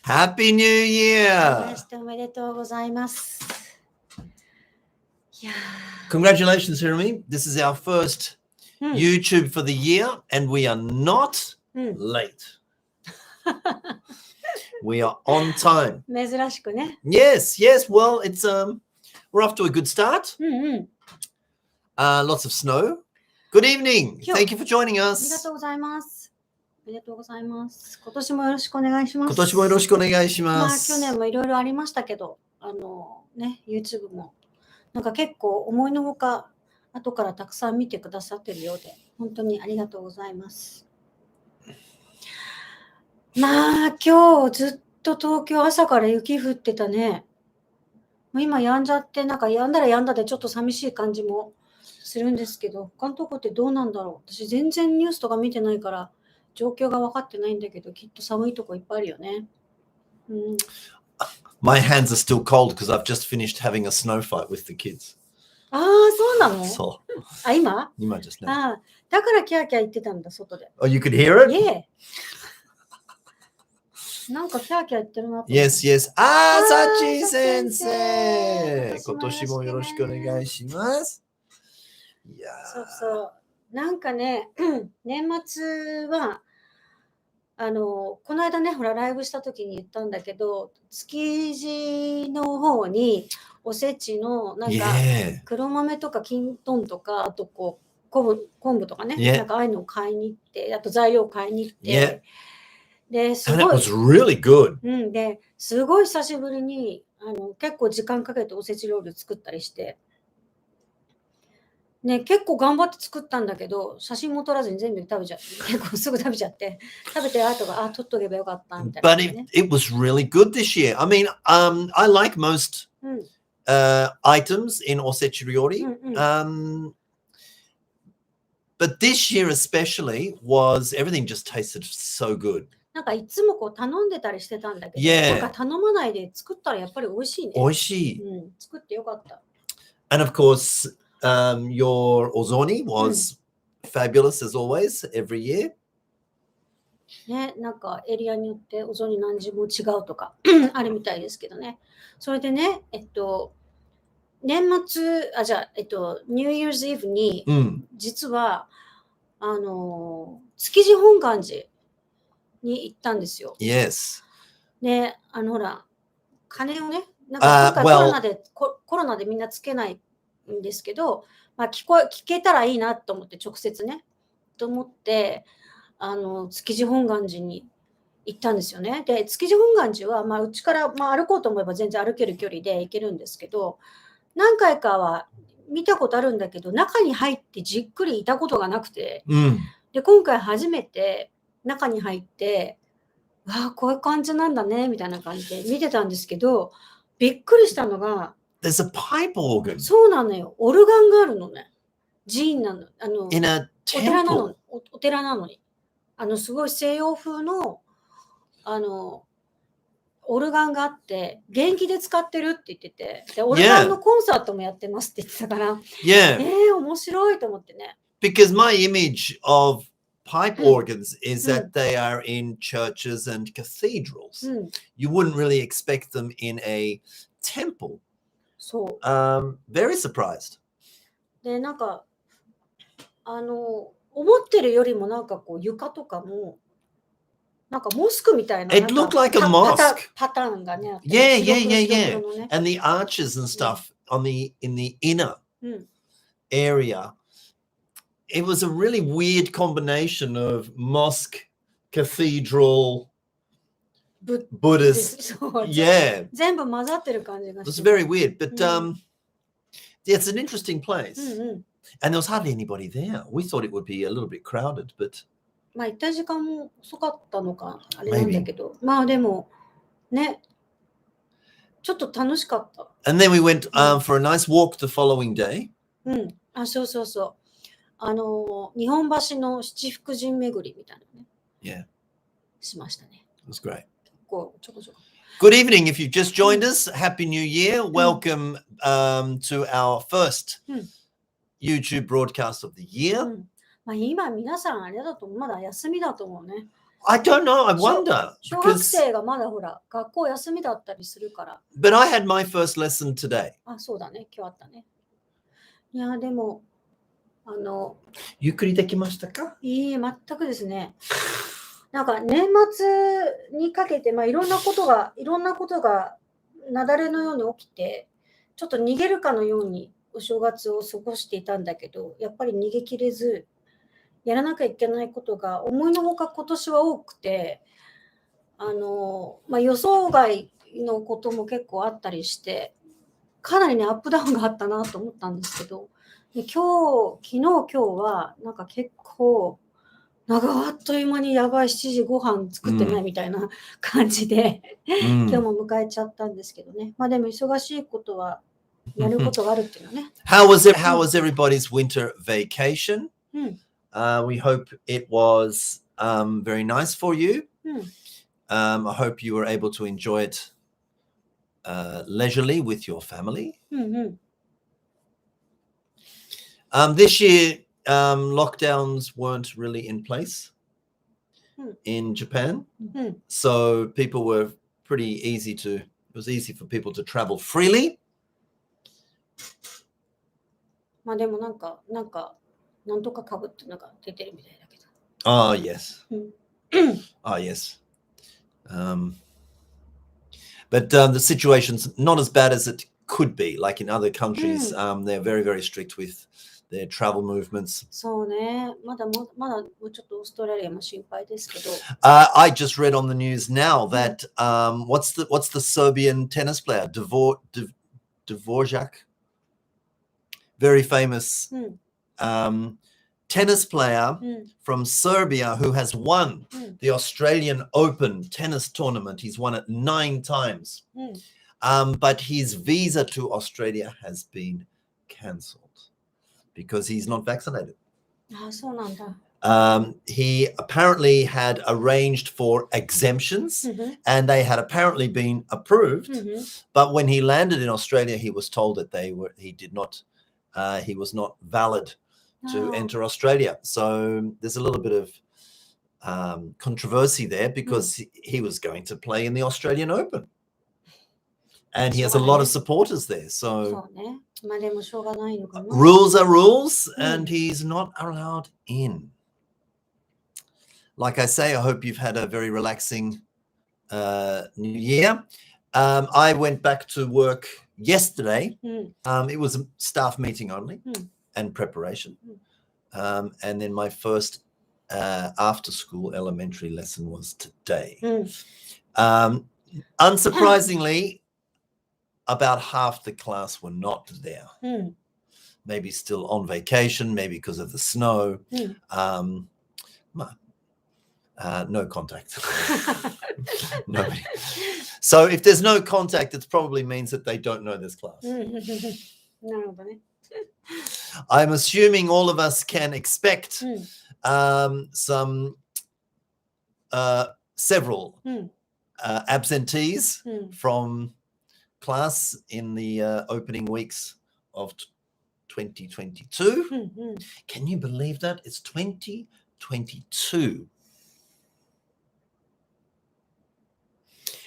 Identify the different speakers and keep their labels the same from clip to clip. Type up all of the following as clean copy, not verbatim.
Speaker 1: Happy New
Speaker 2: 明け
Speaker 1: Year!
Speaker 2: ましておめでとうございます。いや
Speaker 1: Congratulations, Hiromi. This is our first
Speaker 2: ー、
Speaker 1: YouTube for the year, and we are not
Speaker 2: うん、
Speaker 1: late. We are on time.
Speaker 2: 珍しくね。
Speaker 1: Yes, yes. Well, it's we're off to a good start.
Speaker 2: うん。
Speaker 1: Lots of snow. Good evening.
Speaker 2: Yo.
Speaker 1: Thank you for joining
Speaker 2: ありが
Speaker 1: us.
Speaker 2: とうございます。ありがとうございます。今年もよろしくお願いします。
Speaker 1: 今年もよろしくお願いし
Speaker 2: まあ、
Speaker 1: ます。
Speaker 2: 去年もいろいろありましたけど、YouTube も、なんか結構思いのほか、後からたくさん見てくださってるようで、本当にありがとうございます。まあ、今日ずっと東京朝から雪降ってたね。もう今止んじゃって、なんか止んだら止んだでちょっと寂しい感じもするんですけど、他のとこってどうなんだろう。私全然ニュースとか見てないから、状況が分かってないんだけど、きっと寒いとこいっぱいあるよね。うん、
Speaker 1: My hands are still cold because I've just finished having a snow fight with the kids.
Speaker 2: ああ、そうなの？
Speaker 1: そう。
Speaker 2: あ、今？
Speaker 1: 今 just now.
Speaker 2: ああ、だからキャーキャー言ってたんだ、外で。
Speaker 1: Oh, you could hear it?
Speaker 2: イエー。なんかキャーキャー言ってるなと思って。
Speaker 1: Yes, yes. あー、さち
Speaker 2: 先
Speaker 1: 先
Speaker 2: 生。
Speaker 1: 生。今年もよろしくお願いします。いや
Speaker 2: そうそう。なんかね、年末は、この間ね、ほら、ライブした時に言ったんだけど、築地の方におせちの、なんか、
Speaker 1: Yeah.
Speaker 2: 黒豆とかきんとんとか、あとこう、昆布とかね、
Speaker 1: Yeah.
Speaker 2: なんかああいうのを買いに行って、あと材料を買いに行って、
Speaker 1: Yeah.
Speaker 2: で、す
Speaker 1: And
Speaker 2: ご
Speaker 1: it
Speaker 2: い、
Speaker 1: was really good.
Speaker 2: で、すごい久しぶりに、結構時間かけておせち料理を作ったりして、ね、結構頑張って作ったんだけど、写真も撮らずに全部食べちゃって、結構すぐ食べちゃって、食べて後が、撮っとけばよかったみたいな、
Speaker 1: But it was really good this year. I mean, I like most
Speaker 2: うん、
Speaker 1: items in osechi ryori.
Speaker 2: うん、
Speaker 1: But this year especially was everything just tasted so good.
Speaker 2: なんかいつもこう頼んでたりしてたんだけど、
Speaker 1: Yeah.
Speaker 2: なんか頼まないで作ったらやっぱり美味しいね。
Speaker 1: 美味しい。
Speaker 2: うん、作ってよかった。
Speaker 1: And of course, your ozoni was fabulous as always every year.
Speaker 2: ね、なんかエリアによってお雑煮何時も違うとかあるみたいですけどね。それでね、年末、じゃあ、ニューイヤーズイブに、実は、築地本願寺に行ったんですよ。
Speaker 1: Yes.
Speaker 2: で、ほら、鐘をね、なんか今回コロナでみんなつけないんですけど、まあ、聞けたらいいなと思って直接ね、と思って、築地本願寺に行ったんですよね。で、築地本願寺は、まあ、うちから、まあ、歩こうと思えば全然歩ける距離で行けるんですけど、何回かは見たことあるんだけど、中に入ってじっくりいたことがなくて、で、今回初めて中に入って、わあ、こういう感じなんだね、みたいな感じで見てたんですけど、びっくりしたのが、
Speaker 1: There's a pipe organ.
Speaker 2: そうなのよ。オルガンがあるのね。寺院なの。
Speaker 1: In a
Speaker 2: お寺な
Speaker 1: temple.
Speaker 2: の。お寺なのに。すごい西洋風の、オルガンがあって、元気で使ってるって言ってて、で、オルガンのコンサートもやってますって言ってたから、
Speaker 1: Yeah.
Speaker 2: 面白いと思ってね。
Speaker 1: Because my image of pipe organs is that they are in churches and cathedrals. You wouldn't really expect them in a temple.
Speaker 2: そう。
Speaker 1: Very surprised.
Speaker 2: で、なんか、思ってるよりもなんかこう床とかも、なんかモスクみたいな。
Speaker 1: It looked like a mosque.
Speaker 2: パターンがね。
Speaker 1: Yeah. And the arches and stuff in the inner area. It was a really weird combination of mosque, cathedral, Buddhist. Yeah.
Speaker 2: 全部混ざってる感じが
Speaker 1: It was
Speaker 2: して。
Speaker 1: very weird, but yeah, it's an interesting place. And there was hardly anybody there. We thought it would be a little bit crowded, but
Speaker 2: まあ行った時間も遅かったのかあれなんだけど、まあでもね、ちょっと楽しかった。
Speaker 1: And then we went for a nice walk the following day.
Speaker 2: そうそうそう。日本橋の七福神巡りみたいなね。
Speaker 1: Yeah.
Speaker 2: しましたね。
Speaker 1: It was great.
Speaker 2: こうちょこちょこ。
Speaker 1: Good evening. If you've just joined us, Happy New Year. Welcome to our first YouTube broadcast of the year.
Speaker 2: まあ今皆さんあれだとまだ休みだと思うね。
Speaker 1: I don't know. I wonder.
Speaker 2: 小学生がまだほら、学校休みだったりするから。
Speaker 1: But I had my first lesson today.
Speaker 2: あ、そうだね。今日あったね。いや、でも、
Speaker 1: ゆっくりできましたか？
Speaker 2: いいえ、全くですね。なんか年末にかけて、いろんなことが雪崩のように起きて、ちょっと逃げるかのようにお正月を過ごしていたんだけど、やっぱり逃げきれず、やらなきゃいけないことが思いのほか今年は多くて、予想外のことも結構あったりして、かなりね、アップダウンがあったなと思ったんですけど、で昨日、今日は、なんか結構、あっという間にやばい7時ご飯作ってないみたいな感じで、今日も迎えちゃったんですけどね。でも忙しいことはやることがあるっていうのね。
Speaker 1: How was everybody's winter vacation? We hope it was very nice for you. I hope you were able to enjoy it leisurely with your family. This year, lockdowns weren't really in place in Japan. So people were it was easy for people to travel freely.
Speaker 2: でもなんとか株っていうのが出てるみたいだけど。
Speaker 1: Ah, yes. Yes. But the situation's not as bad as it could be. Like in other countries, they're very, very strict with their travel movements.
Speaker 2: そうね。まだもうちょっとオーストラリアも心配ですけど。
Speaker 1: I just read on the news now that what's the Serbian tennis player? Dvorak? Very famous tennis player from Serbia who has won the Australian Open tennis tournament. He's won it 9 times. But his visa to Australia has been cancelled because he's not vaccinated.
Speaker 2: あ、そうなんだ。
Speaker 1: He apparently had arranged for exemptions and they had apparently been approved. But when he landed in Australia, he was told that he was not valid to enter Australia. So there's a little bit of controversy there because he was going to play in the Australian Open. And he has a lot of supporters there. So rules are rules and he's not allowed in. Like I say, I hope you've had a very relaxing New Year. I went back to work yesterday. It was a staff meeting only and preparation. And then my first after school elementary lesson was today. Unsurprisingly, about half the class were not there. Maybe still on vacation, maybe because of the snow. No contact. Nobody. So if there's no contact, it probably means that they don't know this class. I'm assuming all of us can expect several absentees from class in the opening weeks of 2022. Can you believe that? It's 2022.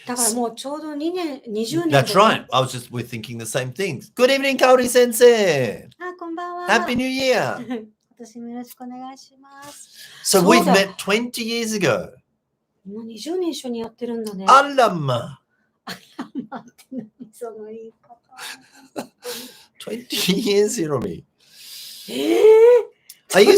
Speaker 2: だからもうちょうど20年。
Speaker 1: That's right. We're thinking the same things. Good evening, Kaori sensei.
Speaker 2: あ、こんばんは。
Speaker 1: Happy New Year.
Speaker 2: 今年もよろしくお願いします。
Speaker 1: So we've met 20 years ago.
Speaker 2: もう20年一緒にやってるんだね。
Speaker 1: あらま。
Speaker 2: あらまって何その言い方。
Speaker 1: 20 years, Hiromi. Are you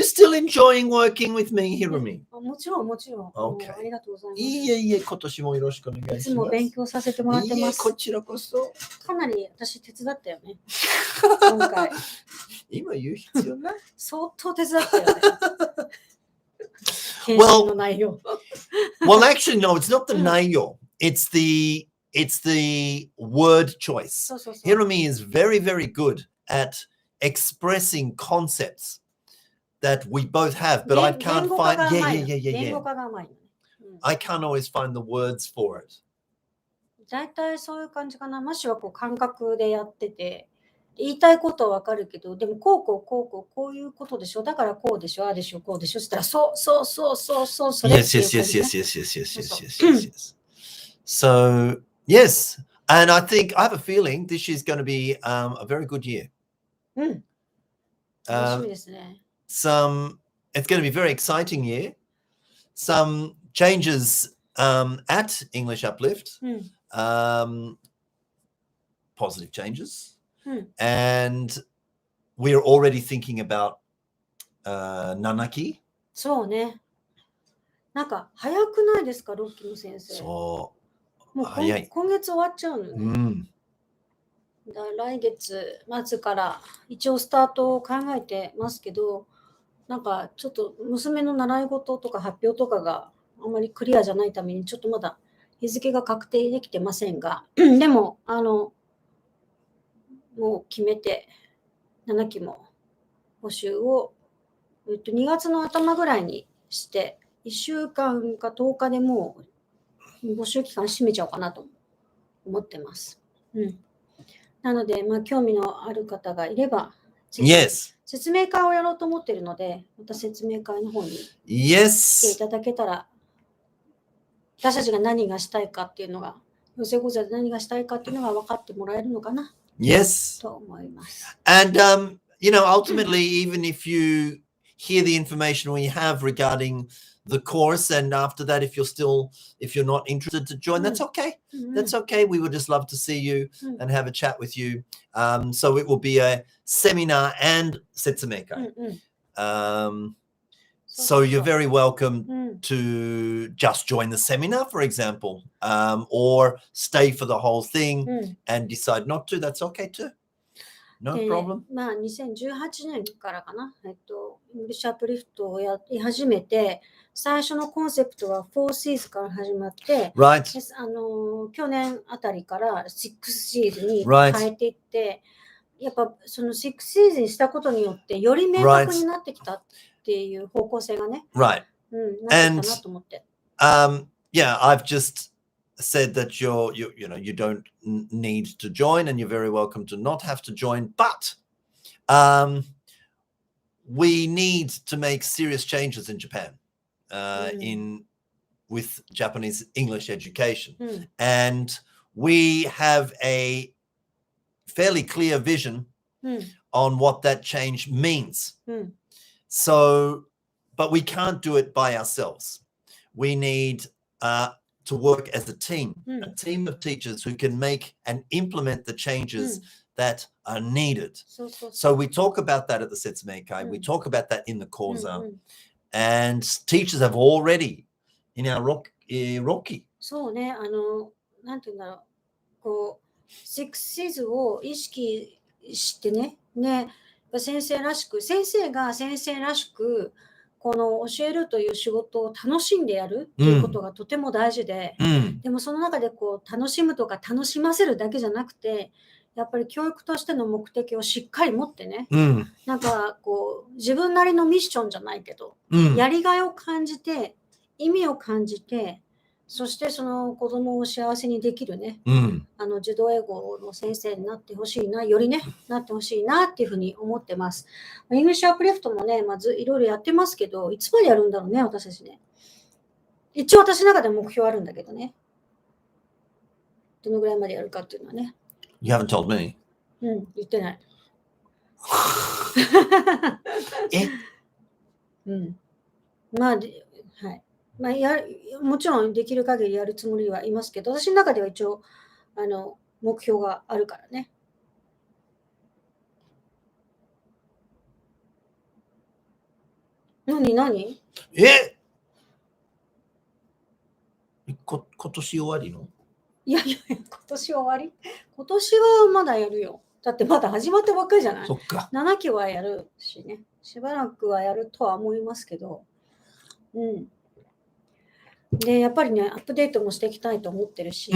Speaker 1: still enjoying working with me, Hiromi?
Speaker 2: もちろん。
Speaker 1: Okay.
Speaker 2: ありがとうございます。
Speaker 1: いえ、今年もよろしくお願いします。
Speaker 2: いつも勉強させてもらってます。
Speaker 1: こちらこそ。
Speaker 2: かなり私手伝ったよね。今回。
Speaker 1: 今言う必要ない。
Speaker 2: 相当手伝ったよね。研修の内容。
Speaker 1: Well, actually, no, it's not the 内容. It's the word choice. Hiromi is very, very good at expressing concepts that we both have, but I can't find. I can't always find the words for it.
Speaker 2: だいたいそういう感じかな。マシはこう感覚でやってて、言いたいことはわかるけど、でもこういうことでしょ。だからこうでしょ、ああでしょ、こうでしょ。そしたらそう、それっていう感じね。
Speaker 1: Yes. So, yes. And I have a feeling this is going to be a very good year.
Speaker 2: 楽しみですね。
Speaker 1: It's going to be a very exciting year. Some changes at English Uplift, positive changes. And we're already thinking about Nanaki.
Speaker 2: そうね。なんか早くないですか、ロッキーの先生。
Speaker 1: そう。
Speaker 2: もう
Speaker 1: 早い。
Speaker 2: 今月終わっちゃうのね。来月末から一応スタートを考えてますけど、なんかちょっと娘の習い事とか発表とかがあんまりクリアじゃないためにちょっとまだ日付が確定できてませんが、でももう決めて7期も募集を、2月の頭ぐらいにして1週間か10日でもう募集期間閉めちゃおうかなと思ってます。なので、興味のある方がいれば、説明会をやろうと思っているので、また説明会の方に来ていただけたら、私たちが何がしたいかっていうのが、養成講座で何がしたいかっていうのが分かってもらえるのかなと思います。
Speaker 1: And, ultimately, even if you hear the information we have regarding the course, and after that, if you're not interested to join, that's okay. That's okay. We would just love to see you and have a chat with you. So it will be a seminar and setsumekai. So you're very welcome to just join the seminar, for example, or stay for the whole thing and decide not to. That's okay too. No problem.
Speaker 2: 2018年からかな、English Uplift をやり始めて、最初のコンセプトは4 Cs から始まって、去年あたりから6 Cs に変えていって、やっぱその6 Cs にしたことによってより明確になってきたっていう方向性がね、なってきたなと思って。
Speaker 1: I've just said that you don't need to join, and you're very welcome to not have to join, but we need to make serious changes in Japan with Japanese English education, and we have a fairly clear vision on what that change means. So, but we can't do it by ourselves. We need to work as a team of teachers who can make and implement the changes that are needed. So we talk about that at the Setsumeikai. We talk about that in the Koza. And teachers have already, in our Rocky.
Speaker 2: そうね、なんていうんだろう、こう、6 Cs を意識してね、先生らしく、先生が先生らしく、この教えるという仕事を楽しんでやるっていうことがとても大事で、でもその中でこう楽しむとか楽しませるだけじゃなくて、やっぱり教育としての目的をしっかり持ってね、なんかこう自分なりのミッションじゃないけど、やりがいを感じて、意味を感じて、そしてその子供を幸せにできるね、児童英語の先生になってほしいな、よりね、なってほしいなっていうふうに思ってます。English Uplift もね、いろいろやってますけど、いつまでやるんだろうね、私たちね。一応私の中で目標あるんだけどね。どのぐらいまでやるかっていうのはね。
Speaker 1: You haven't told me.
Speaker 2: 言ってない。はい。もちろんできる限りやるつもりはいますけど、私の中では一応目標があるからね。何
Speaker 1: 今年終わりの？
Speaker 2: いや、今年終わり？今年はまだやるよ。だってまだ始まったばっかりじゃない？
Speaker 1: そっか。
Speaker 2: 7期はやるしね。しばらくはやるとは思いますけど。で、やっぱりね、アップデートもしていきたいと思ってるし、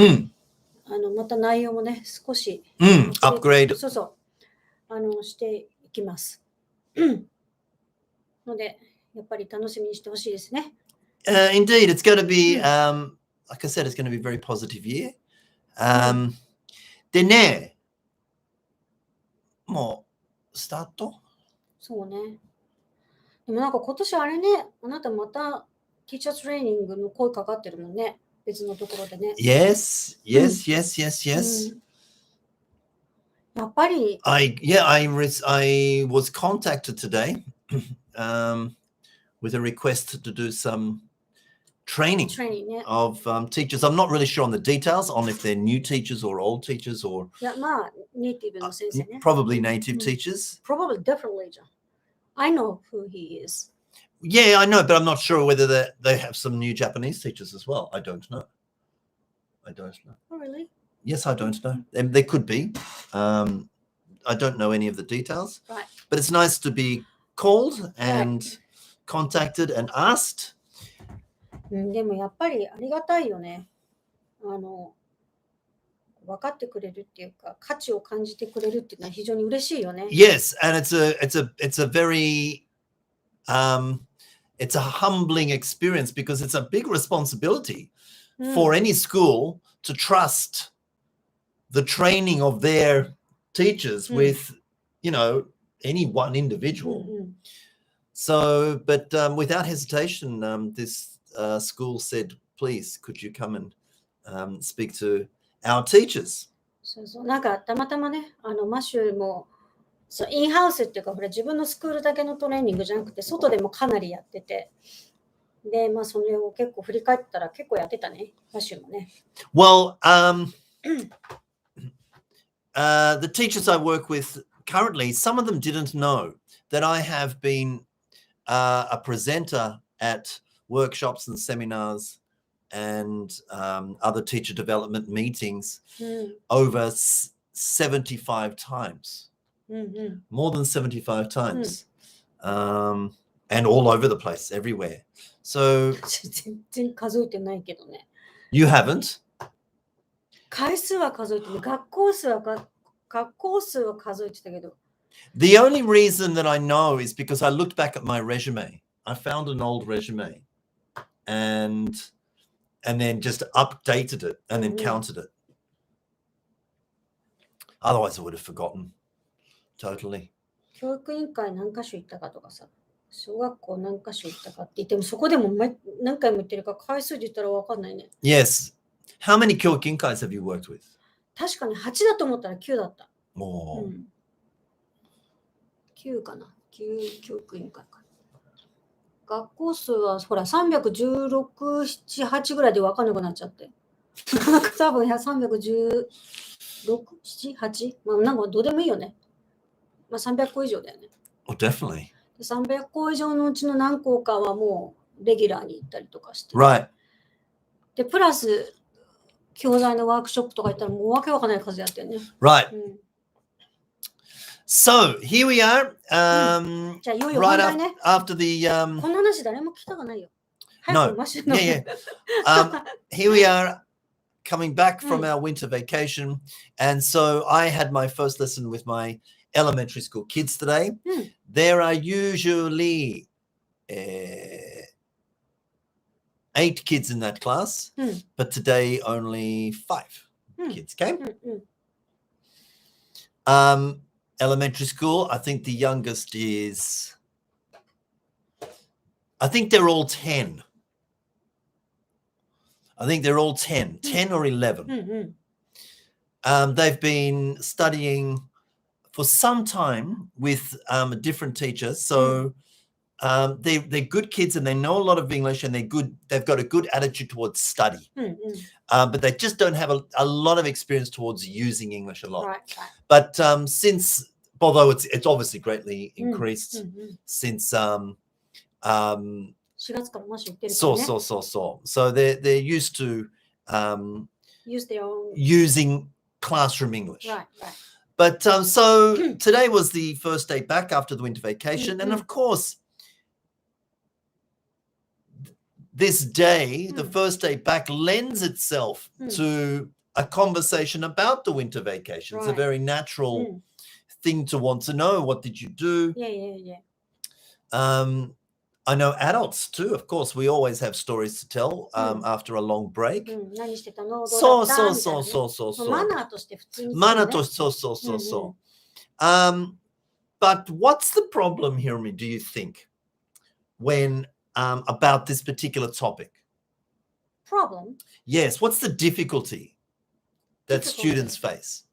Speaker 2: また内容もね、少し、
Speaker 1: アップグレード。して
Speaker 2: いきます。ので、やっぱり楽しみにしてほしいですね。
Speaker 1: Indeed, it's going to be, like I said, it's going to be a very positive year. でね、もスタート？
Speaker 2: そうね。でもなんか今年あれね、あなたまたティーチャートレーニングの声かかってるもんね。別のところでね。
Speaker 1: Yes, yes, yes, yes, yes.
Speaker 2: やっぱり。
Speaker 1: I was contacted today with a request to do some training of teachers. I'm not really sure on the details on if they're new teachers or old teachers or
Speaker 2: いや、まあ、ネイティブの先生ね。
Speaker 1: probably native teachers.
Speaker 2: Probably definitely. I know who he is.
Speaker 1: Yeah, I know, but I'm not sure whether they have some new Japanese teachers as well. I don't know.
Speaker 2: Oh, really?
Speaker 1: Yes, I don't know. There could be. I don't know any of the details.
Speaker 2: Right.
Speaker 1: But it's nice to be called and contacted and asked.
Speaker 2: でもやっぱりありがたいよね。分かってくれるっていうか、価値を感じてくれるっていうのは非常に嬉しいよね。
Speaker 1: Yes, and it's a very it's a humbling experience because it's a big responsibility for any school to trust the training of their teachers with, any one individual. So, but without hesitation, this school said, please, could you come and speak to our teachers?
Speaker 2: そうそう。なんかたまたまね、マシューもそうインハウスっていうか、ほら自分のスクールだけのトレーニングじゃなくて、外でもかなりやってて、で、まあそれを結構振り返ったら結構やってたね、マシューもね。
Speaker 1: Well, the teachers I work with currently, some of them didn't know that I have been a presenter at workshops and seminars and other teacher development meetings over 75 times. More than 75 times. And all over the place, everywhere. So
Speaker 2: 全然数えてないけどね。
Speaker 1: You haven't?
Speaker 2: 回数は数えてる。学校数は数えてたけど。
Speaker 1: The only reason that I know is because I looked back at my resume. I found an old resume and then just updated it and then counted it. Otherwise, I would have forgotten totally.
Speaker 2: 教育委員会何箇所行ったかとかさ、小学校何箇所行ったかって言っても、そこでも何回も言ってるから回数で言ったら分かんないね。
Speaker 1: Yes. How many 教育委員会 have you worked with?
Speaker 2: 確かに8だと思ったら9だった。
Speaker 1: Oh.
Speaker 2: 9かな。9教育委員会か。学校数はほら316、7、8ぐらいで分かんなくなっちゃって。多分316、7、8? まあなんかどうでもいいよね。まあ300個以上だよね。
Speaker 1: Oh, definitely.
Speaker 2: 300個以上のうちの何校かはもうレギュラーに行ったりとかして。
Speaker 1: Right.
Speaker 2: で、プラス教材のワークショップとか行ったらもうわけわかんない数やってるね。
Speaker 1: Right. So here we are.
Speaker 2: じゃあいよいよ本
Speaker 1: Right
Speaker 2: 題ね。
Speaker 1: after the
Speaker 2: こんな話誰も聞きたくないよ。
Speaker 1: No.
Speaker 2: マシュの
Speaker 1: Yeah. Here we are coming back from our winter vacation. And so I had my first lesson with my elementary school kids today. There are usually 8 kids in that class, but today only 5 kids came. Elementary school, I think the youngest is, I think they're all 10. I think they're all 10 or 11. They've been studying for some time with a different teacher. So they're good kids and they know a lot of English and they've got a good attitude towards study. But they just don't have a lot of experience towards using English a lot.
Speaker 2: Right.
Speaker 1: But since, although it's obviously greatly increased since
Speaker 2: 4月からマシュ行ってるからね。
Speaker 1: So they're used to
Speaker 2: Use their own
Speaker 1: using classroom English.
Speaker 2: Right.
Speaker 1: But so today was the first day back after the winter vacation. And of course, this day, the first day back, lends itself to a conversation about the winter vacation. It's a very natural thing to want to know. What did you do?
Speaker 2: Yeah.
Speaker 1: I know adults too, of course. We always have stories to tell after a long break.
Speaker 2: 何してたの？
Speaker 1: そう
Speaker 2: どうだったみたいなね。マナーとして普通に。
Speaker 1: マナーとしてそう。But what's the problem, Hiromi, do you think, when about this particular topic?
Speaker 2: Problem?
Speaker 1: Yes, what's the difficulty that students face?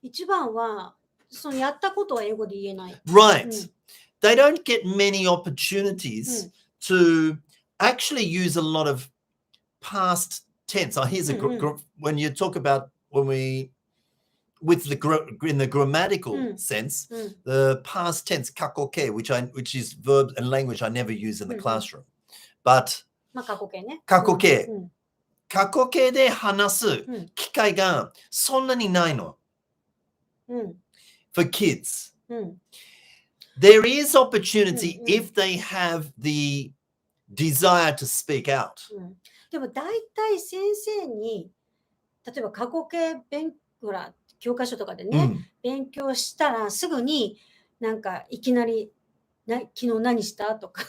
Speaker 2: 一番は、そのやったことは英語で言えない。
Speaker 1: Right. They don't get many opportunities to actually use a lot of past tense. Here's when you talk about in the grammatical sense, the past tense kakoke, which is verb and language I never use in the classroom. But
Speaker 2: 過去形ね。
Speaker 1: 過去形。過去形で話す機会がそんなにないの。For kids. There is opportunity if they have the desire to speak out.
Speaker 2: でも大体先生に、例えば過去形ほら教科書とかでね、勉強したらすぐになんかいきなり昨日何したとか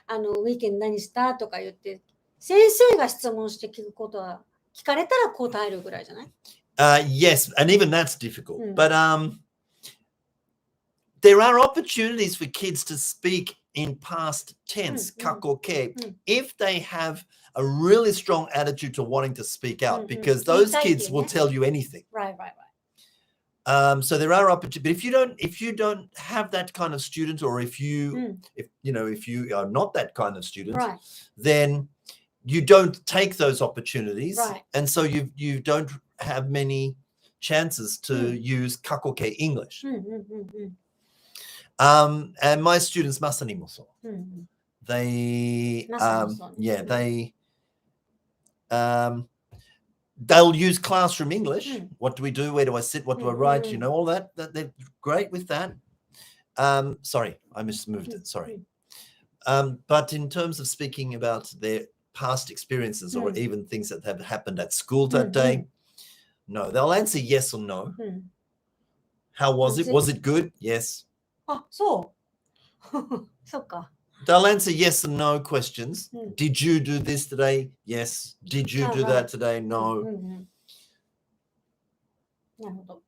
Speaker 2: ウィーケンド何したとか言って先生が質問して聞くことは聞かれたら答えるぐらいじゃない？
Speaker 1: Yes, and even that's difficult. But there are opportunities for kids to speak in past tense, kakoke, if they have a really strong attitude to wanting to speak out, because those kids will tell you anything.
Speaker 2: Right.
Speaker 1: So there are opportunities, but if you don't have that kind of student, or if you are not that kind of student, then you don't take those opportunities, and so you don't have many chances to use kakoke English. And my students masani mo so. They'll use classroom English. What do we do? Where do I sit? What do I write? You know, all that. They're great with that. Sorry, I mismoved it. Sorry. But in terms of speaking about their past experiences or even things that have happened at school that day, no, they'll answer yes or no. How was it? Was it good? Yes.
Speaker 2: そう。そうか。
Speaker 1: They'll answer yes and no questions. Did you do this today? Yes. Did you do that today? No.
Speaker 2: なるほど。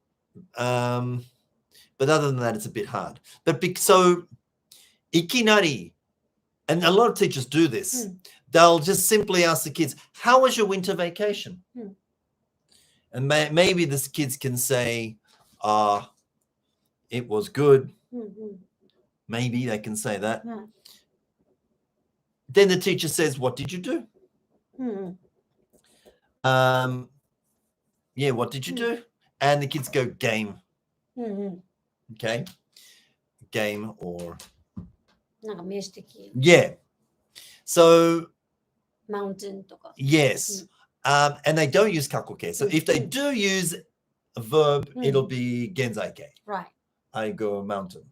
Speaker 1: But other than that, it's a bit hard. But so, ikinari, and a lot of teachers do this. They'll just simply ask the kids, "How was your winter vacation?" And maybe the kids can say, "It was good." Maybe they can say that. Then the teacher says, "What did you do?" Yeah, what did you do? And the kids go, "Game." Okay. Game or
Speaker 2: なんか名詞的。
Speaker 1: Yeah. So
Speaker 2: Mountain とか。
Speaker 1: Yes. And they don't use kakoke. So if they do use a verb, it'll be genzaike.
Speaker 2: Right.
Speaker 1: I go mountain.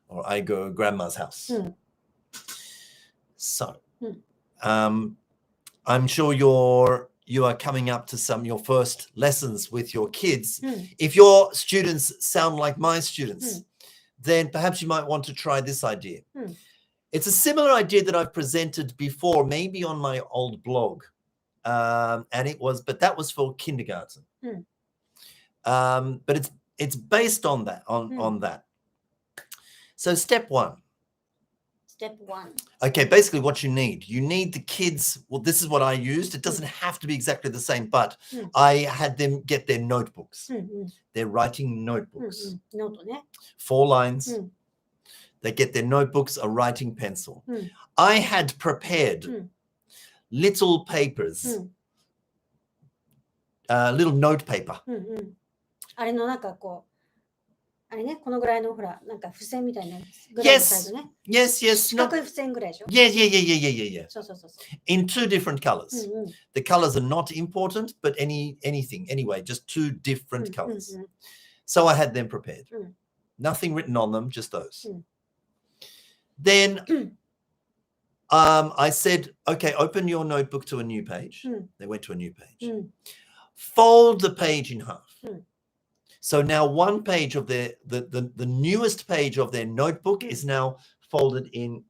Speaker 1: Or I go grandma's house. So I'm sure you are coming up to your first lessons with your kids. If your students sound like my students, then perhaps you might want to try this idea. It's a similar idea that I've presented before, maybe on my old blog. But that was for kindergarten. But it's based on that, on that. So step one. Okay, basically what you need the kids. Well, this is what I used. It doesn't have to be exactly the same, but I had them get their notebooks. They're writing notebooks.
Speaker 2: ノートね。
Speaker 1: 4 lines. They get their notebooks, a writing pencil. I had prepared little papers, little note paper.
Speaker 2: あれのなんかこう。あれね、このぐらいのほら、なんか付箋みたいなぐらいのサイズね。
Speaker 1: Yes.
Speaker 2: 四角い付箋ぐらいでしょ。
Speaker 1: Yeah.
Speaker 2: そう。
Speaker 1: In 2 different colors. The colors are not important, but anything. Anyway, just 2 different colors. So I had them prepared. Nothing written on them, just those. Then I said, okay, open your notebook to a new page. They went to a new page. Fold the page in half. So now one page of the newest page of their notebook is now folded in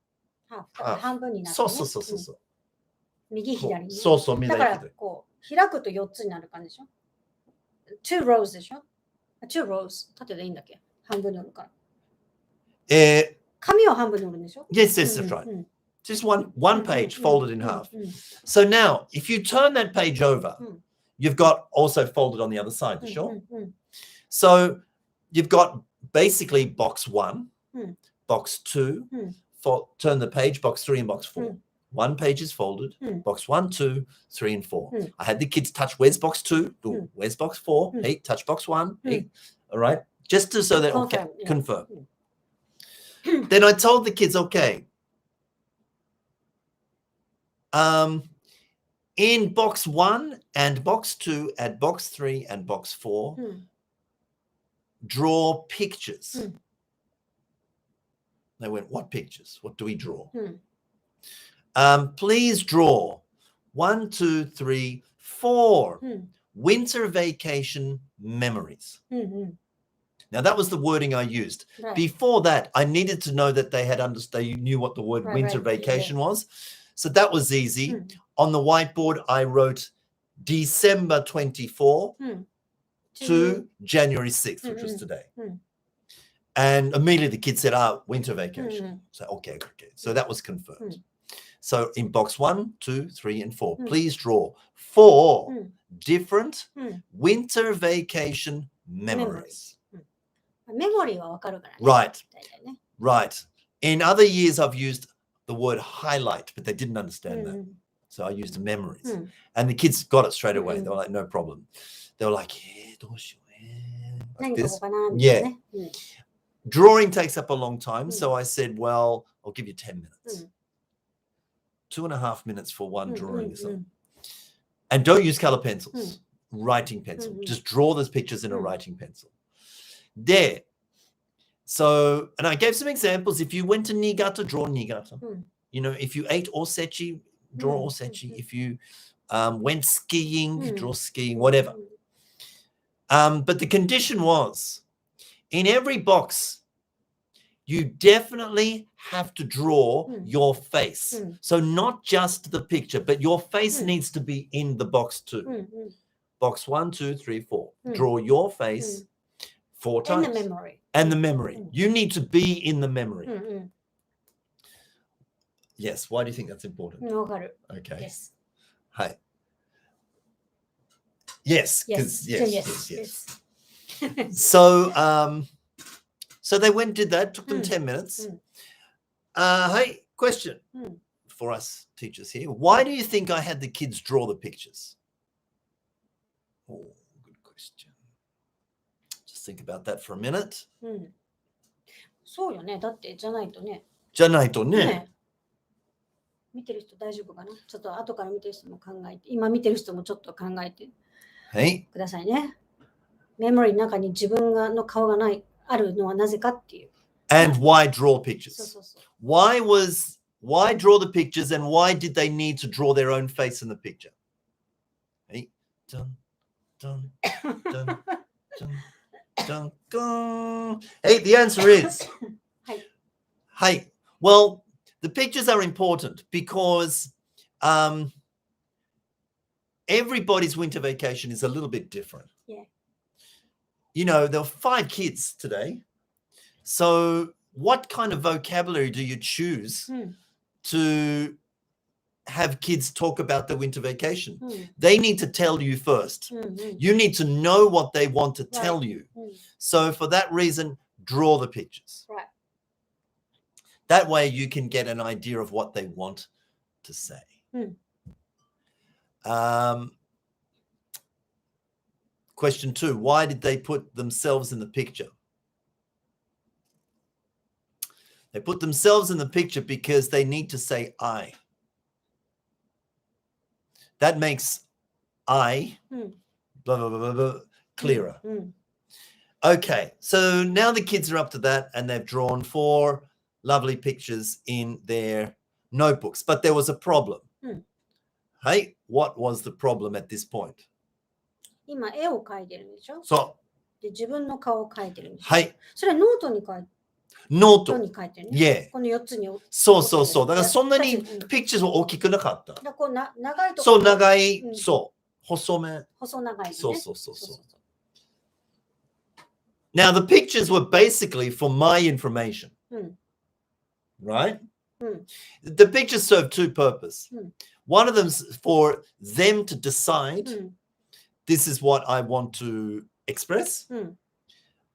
Speaker 1: half.
Speaker 2: 半分になって、
Speaker 1: そ
Speaker 2: ね。
Speaker 1: う。
Speaker 2: 右左に、ね。
Speaker 1: そう、右
Speaker 2: だからこう開くと4つになる感じでしょ。2 rows でしょ。two rows 縦でいいんだっけ半分に折るから。紙を半分に折るんでしょ
Speaker 1: Yes, yes, that's right. Just one page folded in half. So now, if you turn that page over, you've got also folded on the other side, sure? So you've got basically box 1, box 2, turn the page, box 3 and box 4. One page is folded, box 1, 2, 3 and 4. I had the kids touch, where's box 2? Ooh, where's box 4? Hey, touch box 1. Hey, all right? Just so that, okay, confirm. Then I told the kids, okay, in box 1 and box 2 and box 3 and box 4, draw pictures. They went, what pictures? What do we draw? Please draw 1, 2, 3, 4 winter vacation memories. Now, that was the wording I used. Right. Before that, I needed to know that they knew what the word winter vacation was. So that was easy. On the whiteboard, I wrote December 24 to January 6th, which was today. And immediately the kids said, winter vacation. So, okay. So that was confirmed. So in box 1, 2, 3, and 4, please draw 4 different winter vacation memories. Right. Right. In other years, I've used the word highlight, but they didn't understand that. So I used memories. And the kids got it straight away. They were like, no problem. They were like, like this. Yeah. Drawing takes up a long time. So I said, well, I'll give you 10 minutes. 2.5 minutes for one drawing. And don't use color pencils, writing pencil. Just draw those pictures in a writing pencil. There. So, and I gave some examples. If you went to Niigata, draw Niigata. You know, if you ate osechi, draw osechi. If you went skiing, draw skiing, whatever. But the condition was, in every box, you definitely have to draw your face. So not just the picture, but your face needs to be in the box too. Box 1, 2, 3, 4. Draw your face 4 times.
Speaker 2: And the memory.
Speaker 1: And the memory. You need to be in the memory. Yes. Why do you think that's important? Okay. Yes. Hi. Yes. Yes. So they went and did that. Took them 10 minutes. Hey, question for us teachers here. Why do you think I had the kids draw the pictures? Oh, good question. Just think about that for a minute.
Speaker 2: そうよね。だってじゃないとね。
Speaker 1: じゃないとね。
Speaker 2: 見てる人大丈夫かな？ちょっと後から見てる人も考えて、今見てる人もちょっと考えてくださいね。メモリーの中に自分の顔があるのはなぜかっていう。
Speaker 1: And why draw pictures? Why draw the pictures and why did they need to draw their own face in the picture? Hey, dun, dun, dun, dun, dun, dun. Hey, the answer is, hey, well, the pictures are important because everybody's winter vacation is a little bit different.
Speaker 2: Yeah.
Speaker 1: You know, there were 5 kids today. So what kind of vocabulary do you choose to have kids talk about their winter vacation? They need to tell you first. You need to know what they want to tell you. So for that reason, draw the pictures.
Speaker 2: Right.
Speaker 1: That way you can get an idea of what they want to say. Question 2, why did they put themselves in the picture? They put themselves in the picture because they need to say I. That makes I blah, blah, blah, blah, blah, clearer. Okay, so now the kids are up to that and they've drawn 4 lovely pictures in their notebooks. But there was a problem. Hey, what was the problem at this point?
Speaker 2: 今絵を描いてるんでしょ？
Speaker 1: そう。
Speaker 2: で、自分の顔を描いてるんでしょ？
Speaker 1: はい。
Speaker 2: それはノートに書いてる。
Speaker 1: ノート
Speaker 2: に書いてるね。
Speaker 1: Yeah.
Speaker 2: この4つに。
Speaker 1: そうそうそう。だからそんなにピクチャーは大きくなかった。
Speaker 2: だこう長いところ。
Speaker 1: そう、長い。そう。細め。
Speaker 2: 細長い、ね。
Speaker 1: そうそうそうそう。Now, the pictures were basically for my information, right? The pictures serve two purposes. One of them's for them to decide this is what I want to express.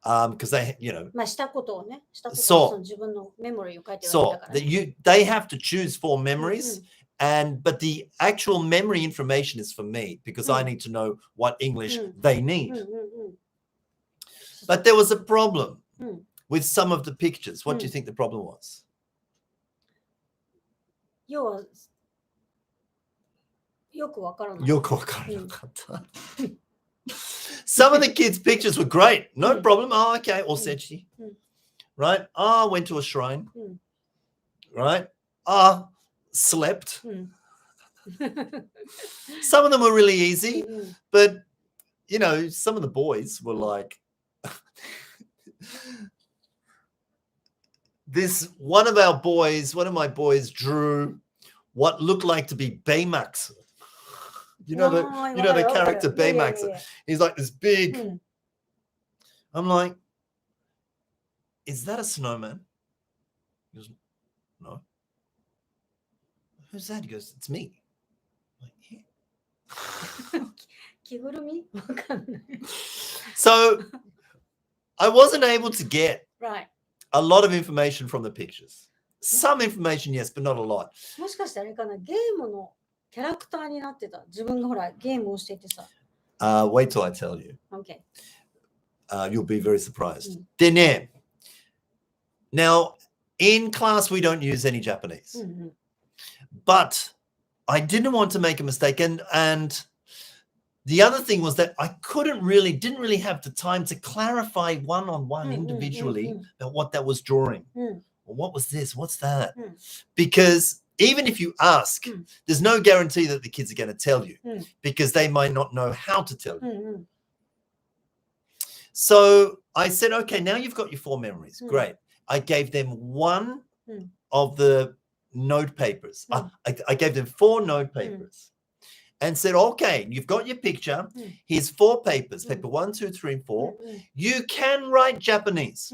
Speaker 1: Because they, you know,
Speaker 2: まあしたことをね、したことを
Speaker 1: そう
Speaker 2: その自分のメモリーを書いてるわけ
Speaker 1: so
Speaker 2: だから
Speaker 1: that they have to choose four memories, but the actual memory information is for me because I need to know what English they need. But there was a problem with some of the pictures. What do you think the problem was?
Speaker 2: 要はよくわからない。
Speaker 1: よくわからなかった。Some of the kids' pictures were great. No problem. Oh, okay. Osechi. Right? Oh, went to a shrine. Right? Oh, slept. Some of them were really easy, but, you know, some of the boys were like, one of my boys drew what looked like to be Baymax. You know the character Baymax. He's like this big. I'm like, is that a snowman? He goes, no. Who's that? He goes, it's me. I'm like, yeah.
Speaker 2: 着ぐるみ？わかんない。
Speaker 1: So I wasn't able to get
Speaker 2: Right.
Speaker 1: a lot of information from the pictures. Some information, yes, but not a lot.
Speaker 2: もしかしてあれかな、ゲームのキャラクターになってた。自分がほらゲームをしていてさ。
Speaker 1: Wait till I tell you.
Speaker 2: Okay.
Speaker 1: You'll be very surprised. Then, now, in class, we don't use any Japanese. But I didn't want to make a mistake. And the other thing was that I didn't really have the time to clarify one-on-one individually about what that was drawing. Well, what was this? What's that? Because even if you ask, there's no guarantee that the kids are going to tell you because they might not know how to tell you. So I said, okay, now you've got your four memories. Great. I gave them one of the note papers. I gave them four note papers and said, okay, you've got your picture. Here's four papers, paper 1, 2, 3, and 4. You can write Japanese.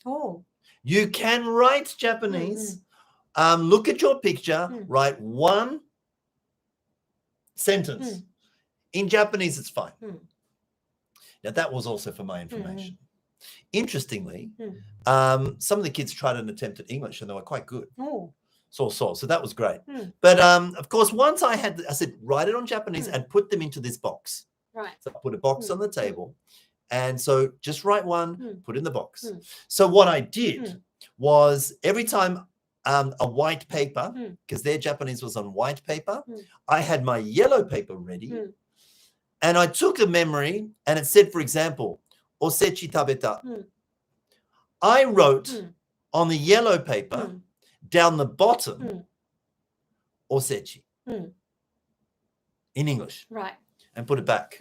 Speaker 2: Oh.
Speaker 1: You can write Japanese. Look at your picture, write one sentence. In Japanese, it's fine. Now, that was also for my information. Interestingly, some of the kids tried an attempt at English and they were quite good. So that was great. But of course, once I said, write it on Japanese and put them into this box.
Speaker 2: Right.
Speaker 1: So I put a box on the table. And so just write one, put in the box. So what I did was every time a white paper, because their Japanese was on white paper, I had my yellow paper ready. And I took the memory and it said, for example, osechi tabeta. I wrote on the yellow paper down the bottom, osechi in English.
Speaker 2: Right.
Speaker 1: And put it back.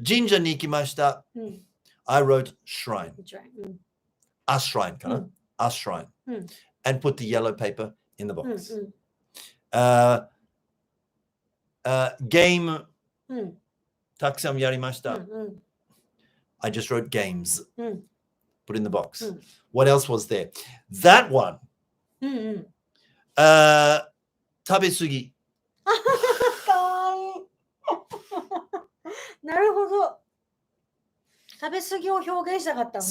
Speaker 1: Jinja ni ikimashita. I wrote shrine. A shrine, kind a shrine. And put the yellow paper in the box. Game. Takusan yarimashita. I just wrote games. Put in the box. What else was there? That one. Tabesugi.
Speaker 2: なるほど。食べ過ぎを表現したかったのね。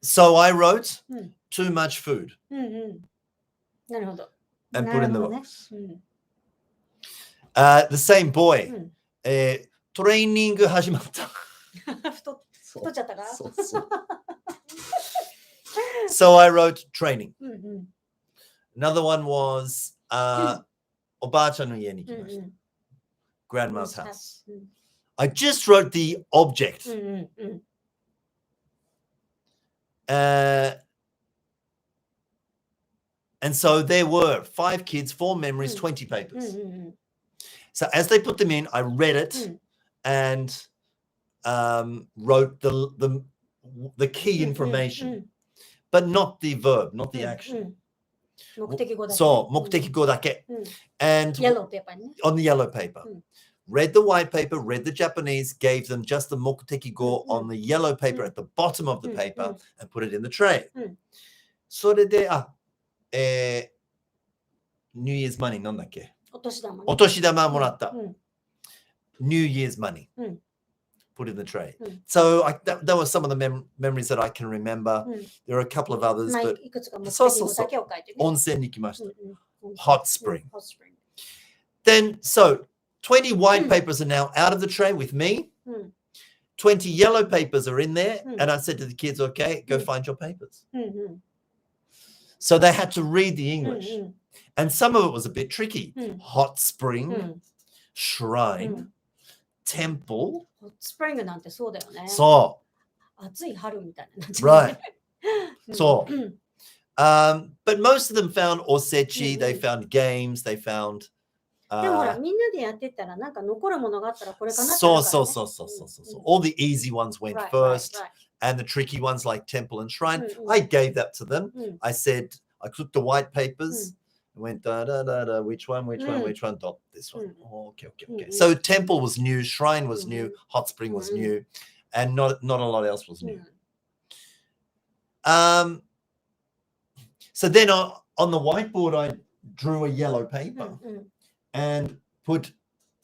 Speaker 1: So I wrote too much food.
Speaker 2: なるほど。
Speaker 1: And put in the box. The same boy. トレーニング始まった。
Speaker 2: 太っちゃったから。
Speaker 1: So I wrote training. Another one was おばあちゃんの家に行きました。Grandma's house. I just wrote the object. And so there were 5 kids, 4 memories, 20 papers. So as they put them in, I read it and wrote the key information, but not the verb, not the action.
Speaker 2: 目的語だけ。
Speaker 1: そう、目的語だけ。And
Speaker 2: yellow paper ね。
Speaker 1: on the yellow paper. read the white paper, read the Japanese, gave them just the mokutekigo on the yellow paper at the bottom of the paper and put it in the tray. それで、New Year's money なんだっけ？お年玉もらった。New Year's money. Put in the tray. So that were some of the memories that I can remember. There are a couple of others, but そうそうそう。温泉に来ました。Hot spring. Then, so 20 white papers are now out of the tray with me. 20 yellow papers are in there. And I said to the kids, okay, go find your papers. So they had to read the English. And some of it was a bit tricky. Hot spring, shrine, temple.
Speaker 2: Hot spring なんてそうだよね。
Speaker 1: そう。
Speaker 2: 暑い春みたいな。
Speaker 1: Right. そう。But most of them found osechi, they found games, they found
Speaker 2: でもほら、みんなでやってたら、なんか残るものがあったらこれかなって。
Speaker 1: そう。All the easy ones went first, and the tricky ones like temple and shrine, I gave that to them. I said, I took the white papers, went da da da da, which one, dot this one. Okay. So temple was new, shrine was new, hot spring was new, and not a lot else was new. So then on the whiteboard, I drew a yellow paper. And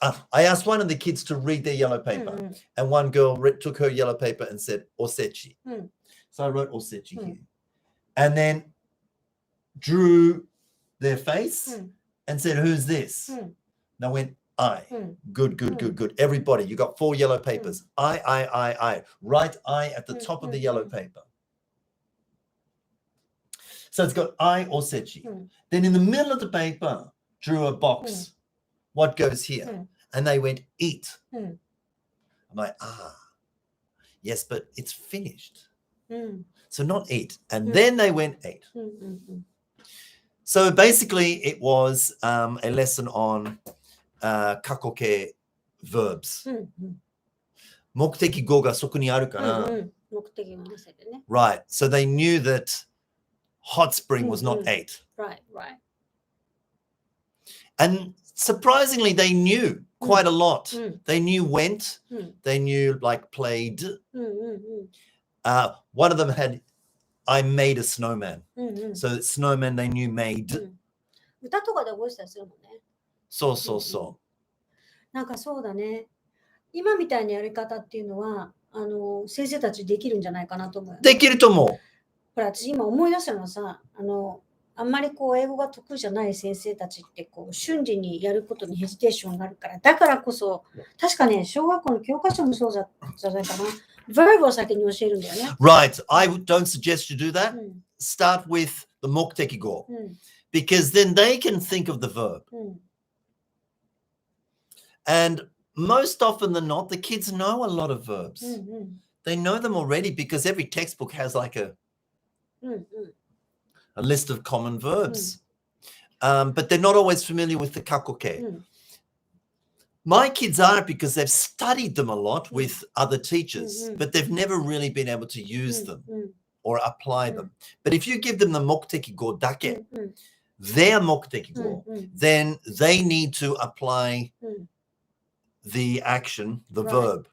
Speaker 1: I asked one of the kids to read their yellow paper. And one girl took her yellow paper and said, osechi. So I wrote osechi here. And then drew their face and said, who's this? And I went, I. Good. Everybody, you got 4 yellow papers. I. Write I at the top of the yellow paper. So it's got I, osechi. Then in the middle of the paper, drew a box. What goes here? And they went, eat. I'm like, yes, but it's finished. So not eat. And then they went, ate. So basically it was a lesson on kakoke verbs. 目的語がそこにあるかな。
Speaker 2: 目的語を乗せてね。
Speaker 1: Right. So they knew that hot spring was not ate.
Speaker 2: Right.
Speaker 1: And surprisingly, they knew quite a lot. They knew went. They knew like played. One of them had, I made a snowman. So snowman, they knew made.
Speaker 2: 歌とかで覚えてたりするもんね。
Speaker 1: そう。
Speaker 2: なんかそうだね。今みたいなやり方っていうのは、先生たちできるんじゃないかなと思う。
Speaker 1: できると思う。
Speaker 2: ほら、私今思い出したのはさ、あんまりこう英語が得意じゃない先生たちってこう瞬時にやることにヘジテーションがあるから、だからこそ確かね、小学校の教科書もそうじゃないかな。verb を先に教えるんだよね。
Speaker 1: Right. I don't suggest you do that. Start with the 目的語. Because then they can think of the verb. And most often than not, the kids know a lot of verbs. They know them already because every textbook has like a list of common verbs. But they're not always familiar with the kakoke. My kids are because they've studied them a lot with other teachers, but they've never really been able to use them or apply them. But if you give them the mokutekigo dake, their mokutekigo, then they need to apply the action, the verb,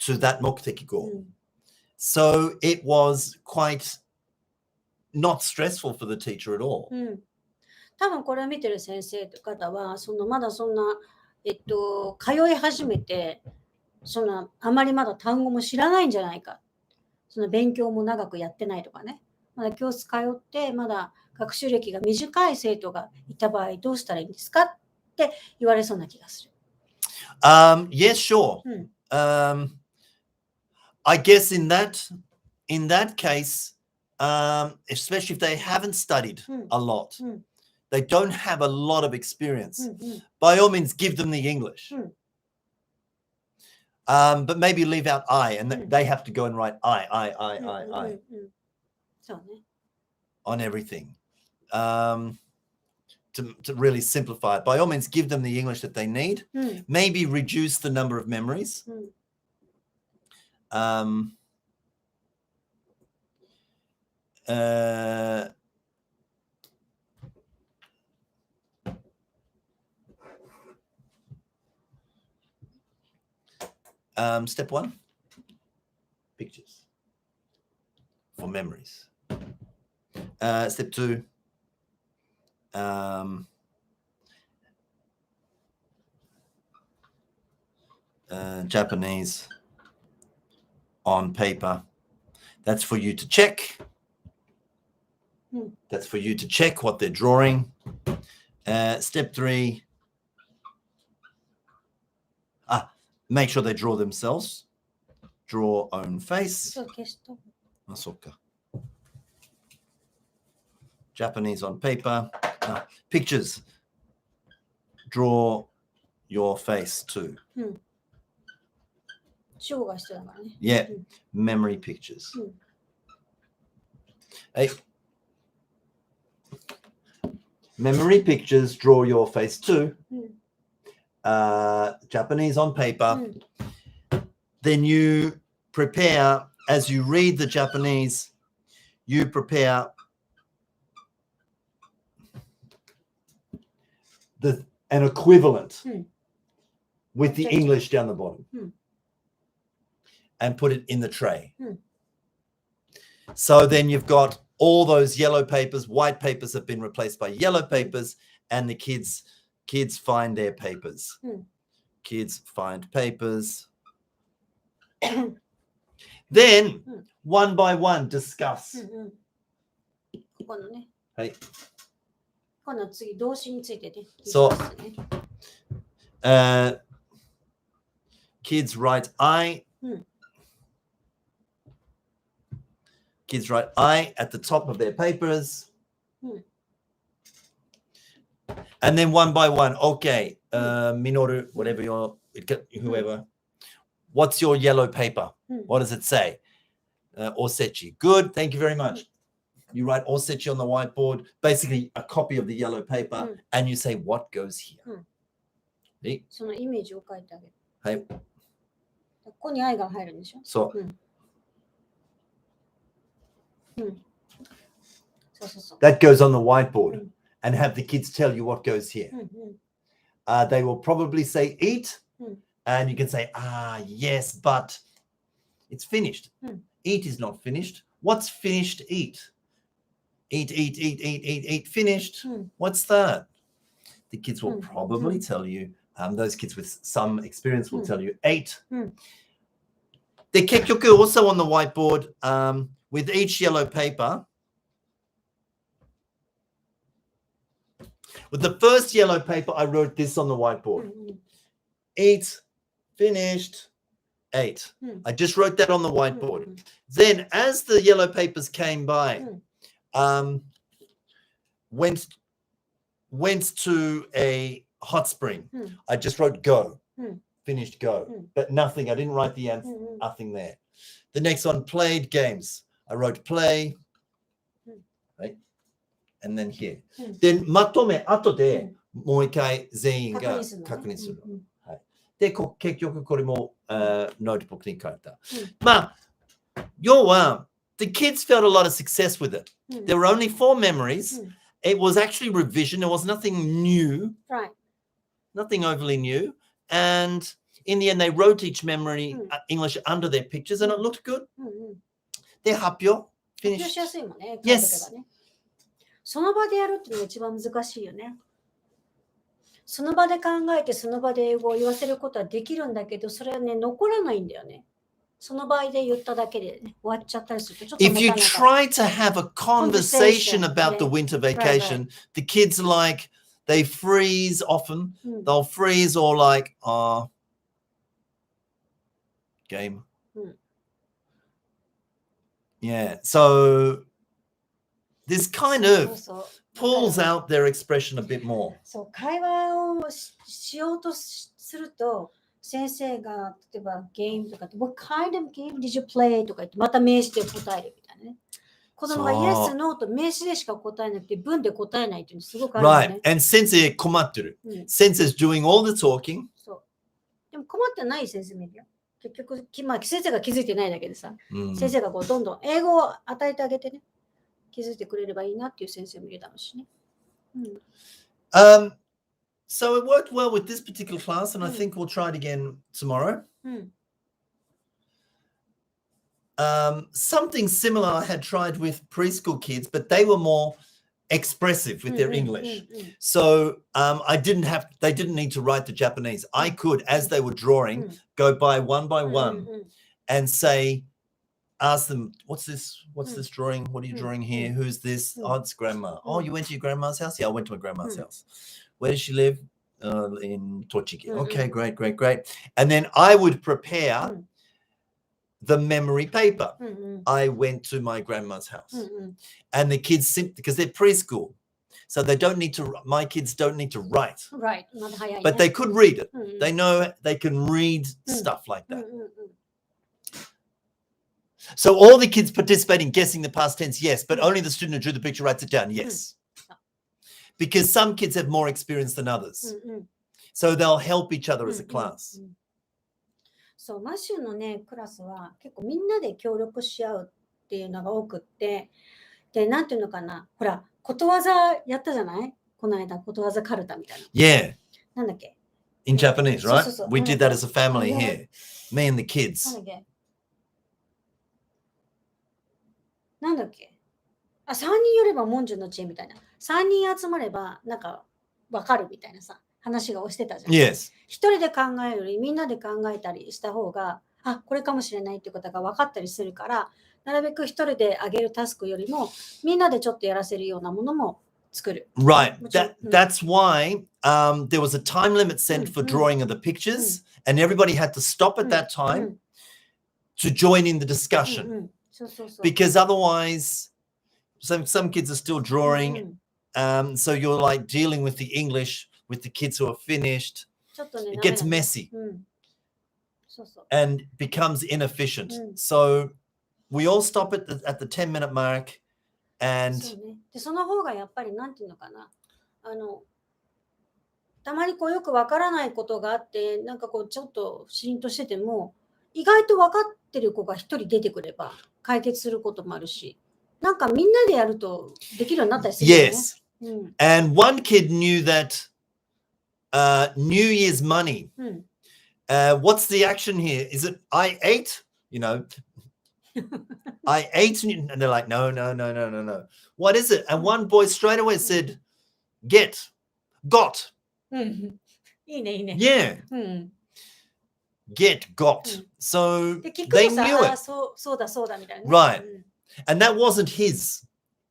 Speaker 1: to that mokutekigo. So it was quite not stressful for the teacher at all.
Speaker 2: 多分これを見てる先生という方は、まだそんな、通い始めて、あまりまだ単語も知らないんじゃないか。勉強も長くやってないとかね。まだ教室通って、まだ学習歴が短い生徒がいた場合、どうしたらいいんですかって言われそうな気がする。
Speaker 1: Yes, sure. I guess in that case, especially if they haven't studied a lot, they don't have a lot of experience. By all means, give them the English. But maybe leave out I, and they have to go and write I on everything. To really simplify it. By all means, give them the English that they need. Maybe reduce the number of memories. Step 1, pictures for memories. Step 2, Japanese on paper. That's for you to check. That's for you to check what they're drawing. Step 3, make sure they draw themselves. Draw own face. Japanese on paper. Pictures. Draw your face too. Yeah, memory pictures. Hey. Memory pictures, draw your face too. Japanese on paper. Then you prepare, as you read the Japanese, you prepare an equivalent with the English down the bottom and put it in the tray. So then you've got all those yellow papers, white papers have been replaced by yellow papers, and the kids find their papers. Kids find papers. Then, one by one, discuss. So, kids write I. Kids write I at the top of their papers. And then one by one, okay, Minoru, whatever whoever, what's your yellow paper? What does it say? Osechi. Good, thank you very much. You write Osechi on the whiteboard, basically a copy of the yellow paper, and you say what goes here.
Speaker 2: そのイメージを書いてあげる。
Speaker 1: はい。
Speaker 2: ここに愛が入るんでしょ。
Speaker 1: そう。That goes on the whiteboard and have the kids tell you what goes here. They will probably say eat, and you can say, yes, but it's finished. Eat is not finished. What's finished? Eat. Eat, finished. What's that? The kids will probably tell you, those kids with some experience will tell you ate. The kekyoku also on the whiteboard, with each yellow paper. With the first yellow paper, I wrote this on the whiteboard. Eat, finished, ate. I just wrote that on the whiteboard. Then as the yellow papers came by, went to a hot spring. I just wrote go, finished go, but nothing. I didn't write the answer, nothing there. The next one, played games. I wrote play, right? And then here. Then まとめ後でもう一回全員が確認する。はい。で、結局これもノートブックに書いた。まあ、要は the kids felt a lot of success with it. There were only 4 memories. It was actually revision. There was nothing new.
Speaker 2: Right.
Speaker 1: Nothing overly new. And in the end, they wrote each memory English under their pictures, and it looked good. で、発表 finished.
Speaker 2: 発表しやすいもんね。
Speaker 1: Yes.
Speaker 2: その場でやるっていうのが一番難しいよね。その場で考えて、その場で英語を言わせることはできるんだけど、それはね、残らないんだよね。その場合で言っただけで、ね、終わっちゃったりすると、ちょっと
Speaker 1: If you try to have a conversation about the winter vacation, the kids like, they freeze often. They'll freeze or like, game. Yeah, so this kind of pulls out their expression a bit more.
Speaker 2: そう、会話をしようとすると、先生が例えばゲームとかって、What kind of game did you play? とか言って、また名詞で答えるみたいなね。子供が Yes, No と名詞でしか答えなくて、文で答えないっていうのすごくあるんですね。
Speaker 1: Right, and 先生困ってる。先生 is doing all the talking.
Speaker 2: そう。でも困ってない先生もいるよ。結局、まあ、先生が気づいてないだけでさ、先生がこうどんどん英語を与えてあげてね、気づいてくれればいいなっていう先生もいるだろうしね。
Speaker 1: So it worked well with this particular class, and I think we'll try it again tomorrow. something similar I had tried with preschool kids, but they were more expressive with their English. So they didn't need to write the Japanese. I could, as they were drawing, go by one and ask them, what's this drawing? What are you drawing here? Who's this? Oh, it's grandma. Oh, you went to your grandma's house? Yeah, I went to my grandma's house. Where does she live? In Tochigi. Okay, great. And then I would prepare the memory paper. I went to my grandma's house. And the kids simply, because they're preschool, so my kids don't need to write.
Speaker 2: Right.
Speaker 1: But they could read it. They know they can read stuff like that. So all the kids participate in guessing the past tense, yes, but only the student who drew the picture writes it down, yes. Because some kids have more experience than others. So they'll help each other as a class.
Speaker 2: そう、マシューのね、クラスは結構みんなで協力し合うっていうのが多くって、で、なんていうのかな、ほら、ことわざやったじゃない？この間、ことわざカルタみたいな。
Speaker 1: Yeah.
Speaker 2: なんだっけ？
Speaker 1: In Japanese, right?
Speaker 2: そうそうそう。
Speaker 1: We did that as a family here. Me and the kids.
Speaker 2: なんだっけ？あ、3人よれば文殊の知恵みたいな。3人集まれば、なんか、わかるみたいなさ、話がしてたじゃん。
Speaker 1: Yes.
Speaker 2: 一人で考えるよりみんなで考えたりした方が、あ、これかもしれないってことが分かったりするから、なるべく一人であげるタスクよりも、みんなでちょっとやらせるようなものも作る。
Speaker 1: Right. That's why there was a time limit set for drawing of the pictures, and everybody had to stop at that time to join in the discussion. Because otherwise, some kids are still drawing, so you're like dealing with the English with the kids who are finished. It gets messy and becomes inefficient. So we all stop at the 10-minute mark, and
Speaker 2: でその方がやっぱりなんていうのかな、たまにこうよくわからないことがあって、なんかこうちょっと不思議としてても、意外と分かってる子が一人出てくれば解決することもあるし、なんかみんなでやるとできるようになったりするよね。
Speaker 1: Yes. And one kid knew that New Year's money. What's the action here? Is it I ate? You know, I ate, and they're like, no. What is it? And one boy straight away said, got.
Speaker 2: いいね、いいね。
Speaker 1: Yeah. Got. So
Speaker 2: で、聞く
Speaker 1: they
Speaker 2: とさ、
Speaker 1: knew
Speaker 2: あ
Speaker 1: it.
Speaker 2: そうだみたいなね。
Speaker 1: Right. And that wasn't his.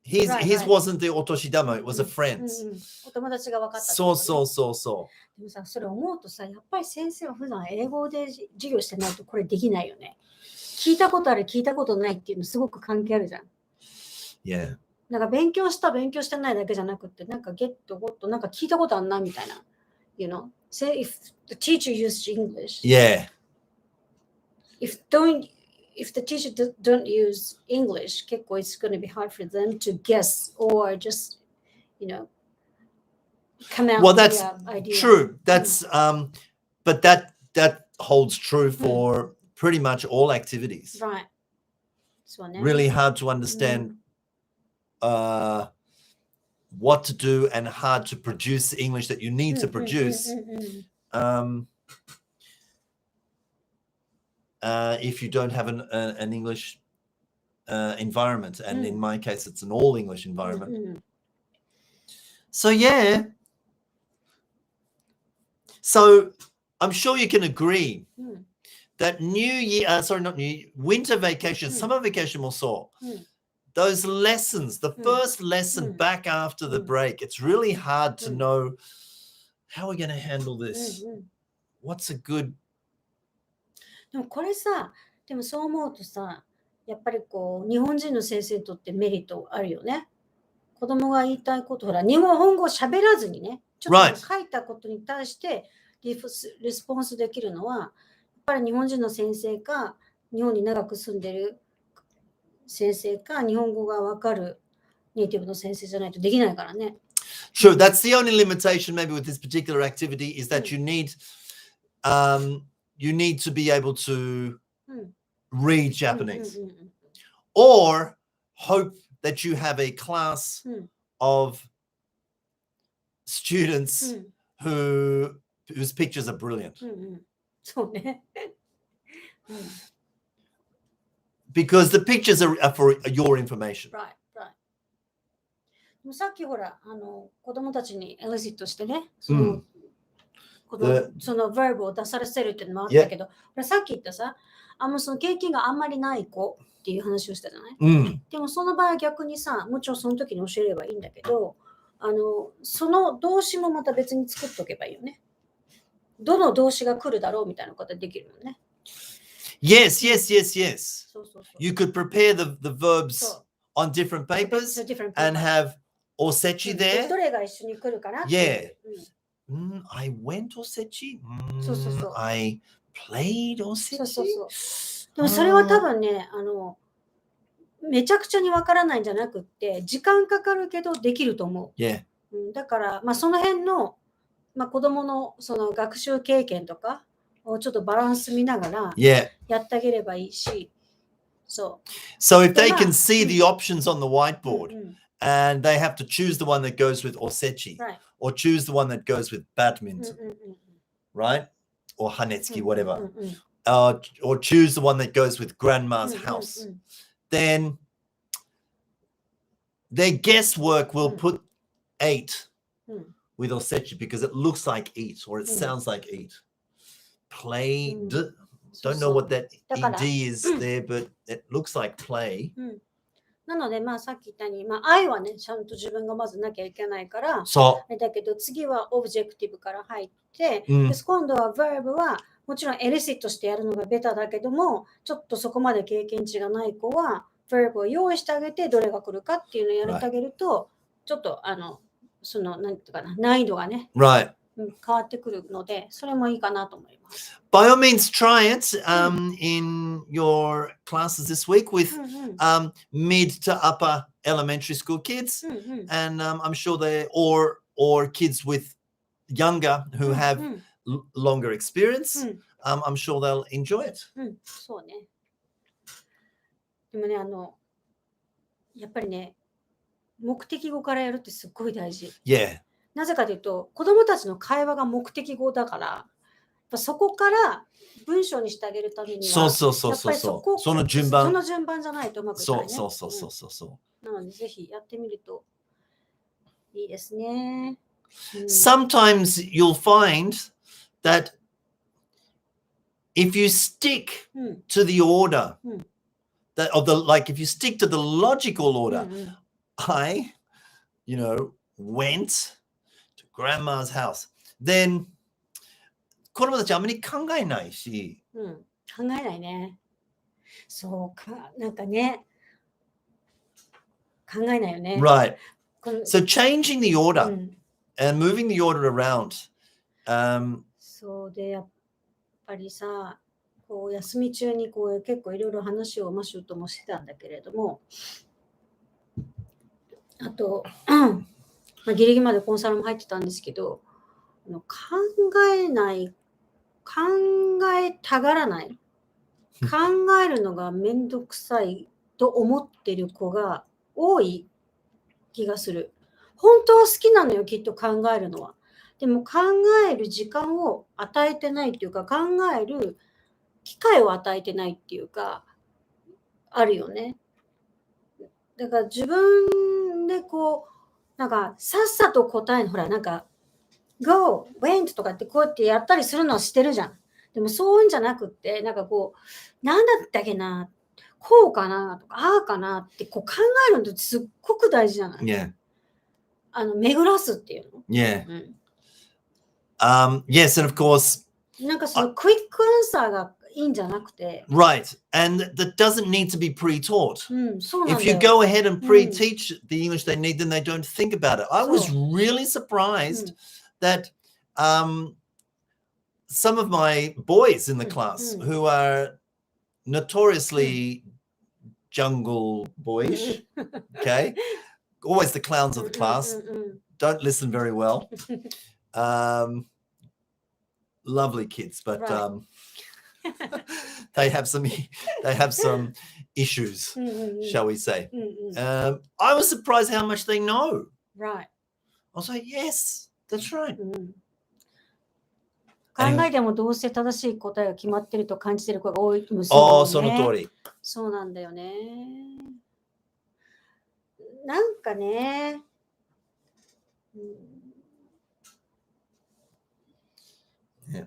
Speaker 1: His
Speaker 2: Right.
Speaker 1: wasn't the otoshidama, it was a friend's.
Speaker 2: お友達が分かったって
Speaker 1: そう
Speaker 2: ことね。
Speaker 1: そう。
Speaker 2: でもさ、それ思うとさ、やっぱり先生は普段英語で授業してないとこれできないよね。聞いたことある、聞いたことないっていうのすごく関係あるじゃん。
Speaker 1: Yeah.
Speaker 2: なんか勉強してないだけじゃなくて、なんかゲットゴットなんか聞いたことあんなみたいな。You know, say if the teacher used English.
Speaker 1: Yeah.
Speaker 2: If the teacher don't use English, 結構 it's going to be hard for them to guess or just, you know, come out
Speaker 1: Well,
Speaker 2: with
Speaker 1: that's
Speaker 2: the idea.
Speaker 1: true. That's but that holds true for pretty much all activities.
Speaker 2: Right. そうね。
Speaker 1: Really hard to understand what to do and hard to produce the English that you need to produce. If you don't have an English environment, and in my case, it's an all English environment. So yeah. So I'm sure you can agree that winter vacation, summer vacation also, those lessons, the first lesson back after the break, it's really hard to know how we're going to handle this. What's a good...
Speaker 2: でもこれさ、でもそう思うとさ、やっぱりこう日本人の先生にとってメリットあるよね。子供が言いたいこと、ほら日本語を喋らずにね、ちょっと書いたことに対してリスポンスできるのは、やっぱり日本人の先生か、日本に長く住んでる先生か、日本語がわかるネイティブの先生じゃないとできないからね。
Speaker 1: True, that's the only limitation maybe with this particular activity is that you need to be able to read Japanese or hope that you have a class of students whose pictures are brilliant.
Speaker 2: そうね。
Speaker 1: because the pictures are for your information.
Speaker 2: Right. さっきほら、子供たちにエリシットしてね、その verb を出させるっていうのもあったけど、さっき言ったさ、その経験があんまりない子っていう話をしたじゃない、でもその場合は逆にさ、もちろんその時に教えればいいんだけど、その動詞もまた別に作っておけばいいよね。どの動詞が来るだろうみたいなことができるよね。
Speaker 1: Yes. You could prepare the verbs on different papers and have osechi there.
Speaker 2: どれが一緒に来るかな
Speaker 1: Yeah. I went osechi. I played osechi.
Speaker 2: でもそれは多分ね、めちゃくちゃにわからないんじゃなくって、時間かかるけどできると思う。
Speaker 1: Yeah.
Speaker 2: だから、その辺の、子供のその学習経験とかをちょっとバランス見ながらやってあげればいいし、
Speaker 1: So if they can see the options on the whiteboard and they have to choose the one that goes with osechi or choose the one that goes with badminton, right? Or hanetsuki, whatever. Or choose the one that goes with grandma's house. Then their guesswork will put 8 with osechi because it looks like eat or it sounds like eat. Played. Don't know what that ed is there, but it looks like play.
Speaker 2: なので、さっき言ったように、愛はね、ちゃんと自分がまずなきゃいけないから、だけど次はオブジェクティブから入って、今度は verb はもちろんエリシットしてやるのがベタだけども、ちょっとそこまで経験値がない子は verb を用意してあげて、どれが来るかっていうのをやってあげると、ちょっとそのなんていうかな、難易度がね、変わってくるので、それもいいかなと思います。
Speaker 1: By all means, try it in your classes this week with mid to upper elementary school kids, and I'm sure they or kids with younger who have longer experience. I'm sure they'll enjoy it.
Speaker 2: そうね。でもね、やっぱりね、目的語からやるってすっごい大事。
Speaker 1: Yeah.
Speaker 2: なぜかというと、子どもたちの会話が目的語だから、そこから文章にしてあげるためには、
Speaker 1: その順
Speaker 2: 番じゃないとうまくいかないね。なので、ぜひやってみるといいですね。
Speaker 1: Sometimes you'll find that if you stick to the order, that of the like, if you stick to the logical order, I, went to grandma's house, then 子供たちあまり考えないし、
Speaker 2: 考えないね。そうか、なんかね、考えないよね。
Speaker 1: Right. So changing the order and moving the order around.
Speaker 2: そうで、やっぱりさ、こう休み中にこう結構いろいろ話をマシューともしてたんだけれども、あと、ギリギリまでコンサルも入ってたんですけど、考えたがらない。考えるのがめんどくさいと思ってる子が多い気がする。本当は好きなのよ、きっと考えるのは。でも考える時間を与えてないっていうか、考える機会を与えてないっていうか、あるよね。だから自分でこう、なんかさっさと答えの、ほら、なんか、go, went とかってこうやってやったりするのはしてるじゃん。でもそういうんじゃなくって、なんかこう、なんだったっけな、こうかなとか、ああかなってこう考えるのってすっごく大事じゃない？
Speaker 1: Yeah.
Speaker 2: 巡らすっていうの。
Speaker 1: Yeah. Yes, and of course.
Speaker 2: なんかそのクイックアンサーがいいんじゃなくて。
Speaker 1: Right, and that doesn't need to be pre-taught.
Speaker 2: そうなんだよ。
Speaker 1: If you go ahead and pre-teach the English they need, then they don't think about it. I was really surprised that some of my boys in the class who are notoriously jungle boyish, okay, always the clowns of the class, don't listen very well. Lovely kids, but they have some issues, shall we say. I was surprised how much they know.
Speaker 2: Right.
Speaker 1: I was like, yes, that's right.
Speaker 2: 考えてもどうせ正しい答えが決まってると感じてる子が多い。
Speaker 1: その通り。
Speaker 2: そうなんだよね。なんかね、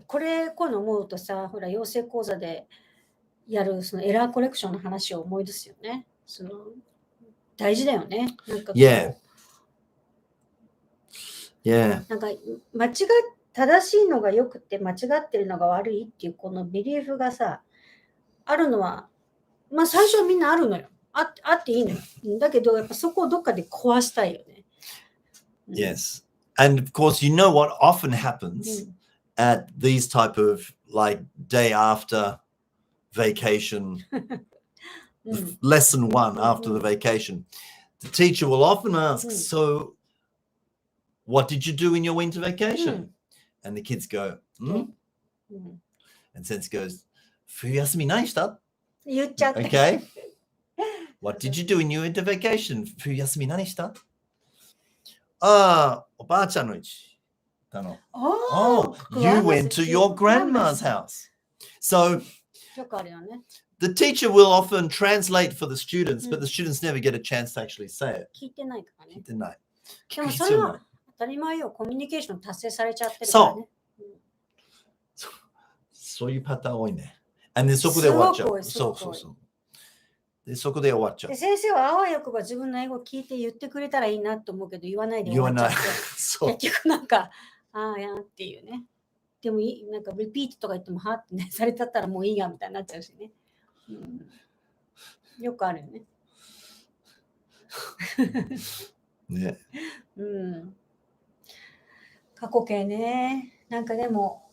Speaker 2: こういうの思うとさ、ほら、養成講座でやるそのエラーコレクションの話を思い出すよね。大事だよね。なんかなんか正しいのが良くて間違ってるのが悪いっていうこのビリーフがさ、あるのは、まあ最初はみんなあるのよ。あっていいのよ。だけど、やっぱそこをどっかで壊したいよね。
Speaker 1: Yes. And of course, you know what often happens at these type of like day after vacation, lesson 1 after the vacation. The teacher will often ask, so what did you do in your winter vacation? And the kids go, And Sensei goes, 冬休み何した?
Speaker 2: 言っちゃって。
Speaker 1: Okay. What did you do in your winter vacation? 冬休み何した?おばあちゃんの家。Oh, you went to your grandma's house. So the teacher will often translate for the students, but the students never get a chance to actually say it.
Speaker 2: 聞いてないからね。
Speaker 1: 聞いてない。
Speaker 2: でもそれは当たり前よ。コミュニケーション達成されちゃってるからね。
Speaker 1: そういうパターン多いね。そこで終わっちゃう。そう。で、そこで終わっちゃう。
Speaker 2: 先生はあわよくば自分の英語を聞いて言ってくれたらいいなと思うけど、言わないで終わっちゃって。結局なんか、っていうね。でもなんかリピートとか言ってもはってね、されたったらもういいやみたいになっちゃうしね。よくあるよね。
Speaker 1: ね。
Speaker 2: 過去形ね。なんかでも、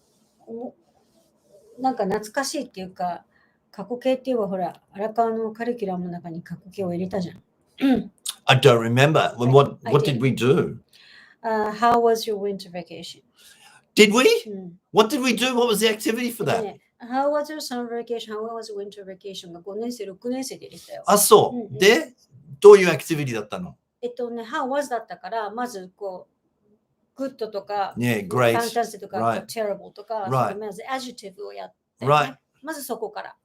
Speaker 2: なんか懐かしいっていうか、過去形って言えばほら、荒川のカリキュラムの中に過去形を入れたじゃん。
Speaker 1: I don't remember. What did we do?
Speaker 2: How was your winter vacation?
Speaker 1: Did we? What did we do? What was the activity for that?
Speaker 2: How was your summer vacation? How was your winter vacation? が5年生、6年生で入れたよ。
Speaker 1: そう。で、どういうアクティビティだったの
Speaker 2: ？How was だったから、まずこう、good とか、
Speaker 1: great,
Speaker 2: fantastic とか、terrible とか、まず adjective をやって、まずそこから。